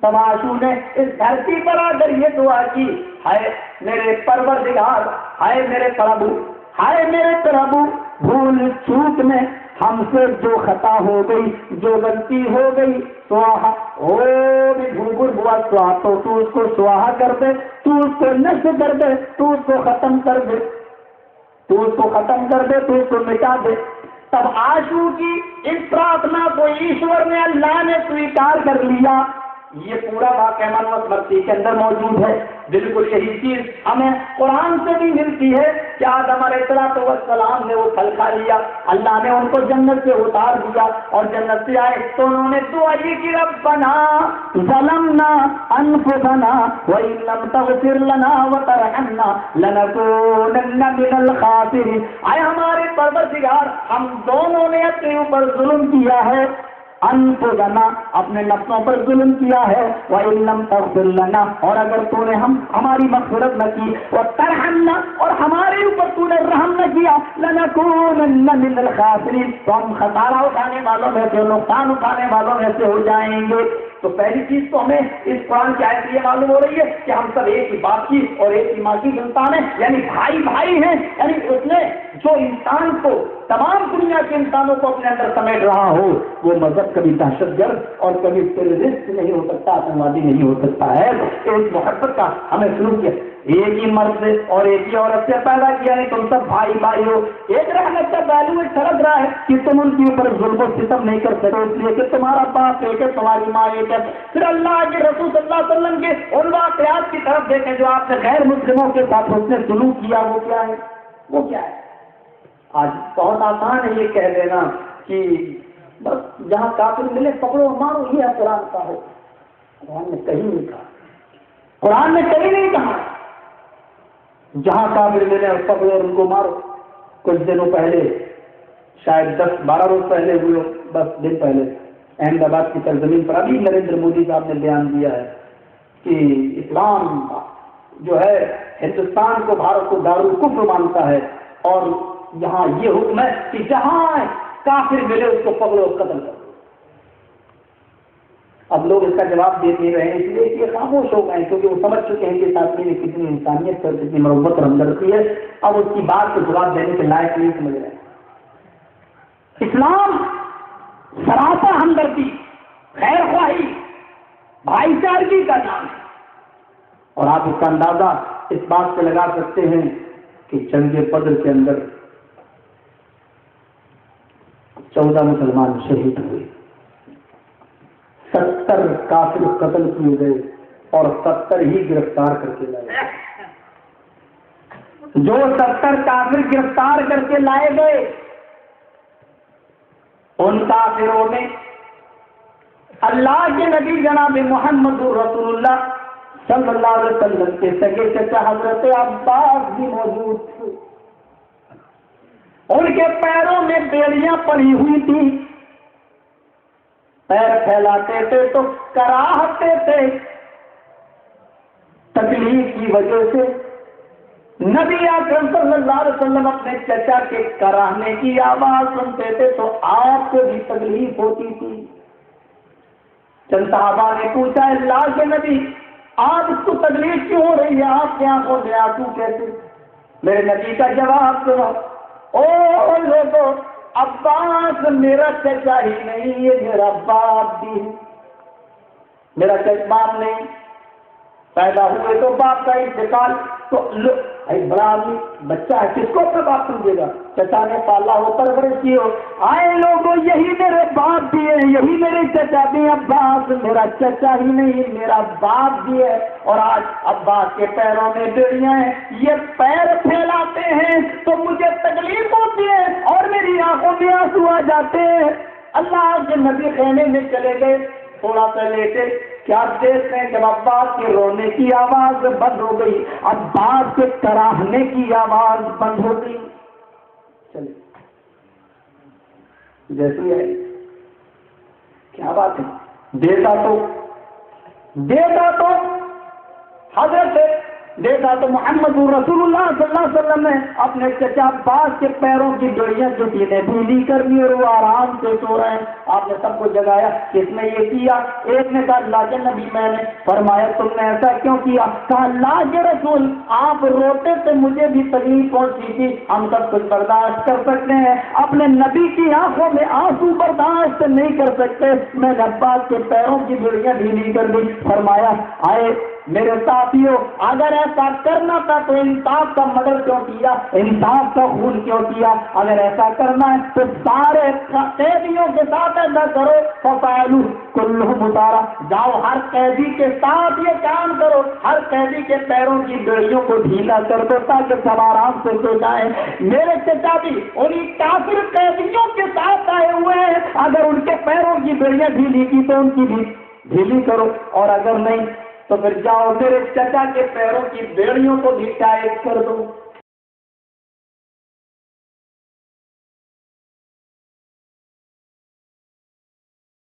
تب آنسو نے اس دھرتی پر آ کر یہ دعا کی، ہائے میرے پروردگار، ہائے میرے پربھو، ہائے میرے پربھو، بھول چوک میں ہم سے جو خطا ہو گئی، جو غلطی ہو گئی، سواہا او بھی بھوبر ہوا سواہ، تو اس کو سواہا کر دے، تو اس کو نشٹ کر دے، تو اس کو ختم کر دے، تو اس کو ختم کر دے، تو اس کو مٹا دے۔ تب آنسو کی اس پرارتھنا کو ایشور نے، اللہ نے سویکار کر لیا۔ یہ پورا واقعہ منوسمرتی کے اندر موجود ہے۔ بالکل یہی چیز ہمیں قرآن سے بھی ملتی ہے کہ آدم علیہ السلام نے وہ پھل کھا لیا، اللہ نے ان کو جنت سے اتار دیا اور جنت سے آئے تو انہوں نے دعا یہ کی ربنا ظلمنا انفسنا وان لم تغفر لنا وترحمنا لنکونن من الخاسرین۔ اے ہمارے پروردگار، ہم دونوں نے اپنے اوپر ظلم کیا ہے، انفسنا اپنے نفسوں پر ظلم کیا ہے، وَإِن لَّمْ تَغْفِرْ لَنَا اور اگر تو نے ہماری مغفرت نہ کی، وَتَرْحَمْنَا اور ہمارے اوپر تو نے رحم نہ کیا، لَنَكُونَنَّ مِنَ الْخَاسِرِينَ تو ہم خسارہ اٹھانے والوں میں سے، نقصان اٹھانے والوں میں سے ہو جائیں گے۔ تو پہلی چیز تو ہمیں اس قرآن کی آیت یہ معلوم ہو رہی ہے کہ ہم سب ایک ہی باپ کی اور ایک ہی ماں کی سنتان ہیں، یعنی بھائی بھائی ہیں، یعنی اس نے جو انسان کو، تمام دنیا کے انسانوں کو اپنے اندر سمیٹ رہا ہو، وہ مذہب کبھی دہشت گرد اور کبھی ٹیررسٹ نہیں ہو سکتا، آتنکوادی نہیں ہو سکتا ہے۔ ایک محبت کا ہمیں شروع کیا، ایک ہی مرد سے اور ایک ہی عورت سے پیدا کیا ہے، تم سب بھائی بھائی ہو۔ ایک رحمت کا پہلو سرد رہا ہے کہ تم ان کے اوپر ظلم و ستم نہیں کر سکو، اس لیے کہ تمہارا باپ ایک ہے، تمہاری ماں ایک ہے۔ پھر اللہ کے رسول صلی اللہ علیہ وسلم کے ان واقعات کی طرف دیکھیں جو آپ نے غیر مسلموں کے ساتھ اس نے سلوک کیا، وہ کیا ہے؟ وہ کیا ہے؟ آج بہت آسان ہے یہ کہہ دینا کہ بس جہاں کافر ملے پکڑو مارو، یہ ہے قرآن کا ہے۔ قرآن نے کہیں نہیں کہا، قرآن نے کہیں نہیں کہا جہاں کافر ملے اور پکڑو اور ان کو مارو۔ کچھ دنوں پہلے، شاید 10-12 روز پہلے ہوئے، 10 دن پہلے، احمد آباد کی سرزمین پر ابھی نریندر مودی صاحب نے بیان دیا ہے کہ اسلام جو ہے ہندوستان کو، بھارت کو دارالکفر مانتا ہے، اور یہاں یہ حکم ہے کہ جہاں کافر ملے اس کو پکڑو اور قتل کرو۔ اب لوگ اس کا جواب دے نہیں رہے ہیں، اس لیے کہ خاموش ہو گئے، کیونکہ وہ سمجھ چکے ہیں کہ اس آدمی نے کتنی انسانیت اور کتنی محبت اور ہمدردی ہے، اب اس کی بات کو جواب دینے کے لائق نہیں سمجھ رہے ہیں۔ اسلام سراپا ہمدردی، خیر خواہی، بھائی چارگی کا نام ہے، اور آپ اس کا اندازہ اس بات سے لگا سکتے ہیں کہ جنگ بدر کے اندر 14 مسلمان شہید ہوئے، 70 کافر قتل کیے گئے اور 70 ہی گرفتار کر کے لائے گئے۔ جو 70 کافر گرفتار کر کے لائے گئے ان کافروں میں اللہ کے نبی جناب محمد رسول اللہ صلی اللہ علیہ وسلم کے سگے چچا حضرت عباس بھی موجود تھے۔ ان کے پیروں میں بیڑیاں پڑی ہوئی تھی، پیر پھیلاتے تھے تو کراہتے تھے، تکلیف کی وجہ سے نبی اکرم صلی اللہ علیہ وسلم اپنے چچا کے کراہنے کی آواز سنتے تھے تو آپ کو بھی تکلیف ہوتی تھی۔ چند صحابہ نے پوچھا اللہ کے نبی آپ اس کو تکلیف کیوں ہو رہی ہے، آپ کے آنکھوں سے آنسو کیسے؟ میرے نبی کا جواب سنو، او لوگوں عباس میرا چچا ہی نہیں ہے، میرا باپ بھی ہے۔ میرا باپ نہیں، پیدا ہوئے تو باپ کا انتقال، تو بڑا آدمی بچہ ہے کس کو اپنا باپ سمجھے گا؟ چچا نے پالا ہو، پرورش کی ہو، آئے لوگوں یہی میرے باپ بھی ہے، یہی میرے چچا بھی ہیں۔ عباس میرا چچا ہی نہیں میرا باپ بھی ہے، اور آج عباس کے پیروں میں بیڑیاں ہیں، یہ پیر پھیلاتے ہیں تو مجھے تکلیف ہوتی ہے اور میری آنکھوں میں آنسو آ جاتے ہیں۔ اللہ کے نبی خیمے میں چلے گئے، تھوڑا سا لیٹے، کیا دیکھتے ہیں جب عباس کے رونے کی آواز بند ہو گئی، عباس کے کراہنے کی آواز بند ہو گئی۔ چلے جیسی ہے، کیا بات ہے، دیتا تو حضرت دیتا تو محمد رسول اللہ صلی اللہ علیہ وسلم نے اپنے چچا عباس کے پیروں کی جڑیاں کسی نے ڈھیلی کرنی اور وہ آرام سے سو رہے ہیں۔ آپ نے سب کو جگایا، کس نے یہ کیا؟ ایک نے کہا اللہ کے نبی میں نے۔ فرمایا تم نے ایسا کیوں کیا؟ کہا اللہ کے رسول آپ روتے تھے مجھے بھی تکلیف پہنچی تھی، ہم سب کچھ برداشت کر سکتے ہیں، اپنے نبی کی آنکھوں میں آنسو برداشت نہیں کر سکتے، میں نے عباس کے پیروں کی جڑیاں ڈھیلی کر دی۔ فرمایا آئے میرے ساتھیوں، اگر ایسا کرنا تھا تو انصاف کا مدر کیوں کیا، انصاف کا خون کیوں کیا؟ اگر ایسا کرنا ہے تو سارے قیدیوں کے ساتھ ایسا کرو، فَفَعَلُوا كُلُّهُمْ مُطَارَ، جاؤ ہر قیدی کے ساتھ یہ کام کرو، ہر قیدی کے پیروں کی بیڑیوں کو ڈھیلا کر دو تاکہ سب آرام سے سو جائیں۔ میرے چچا بھی انہیں کافر قیدیوں کے ساتھ آئے ہوئے ہیں، اگر ان کے پیروں کی بیڑیاں ڈھیلی کی تو ان کی بھی ڈھیلی کرو، اور اگر نہیں تو پھر جاؤ میرے چچا کے پیروں کی بیڑیوں کو بھی ٹائٹ کر دو۔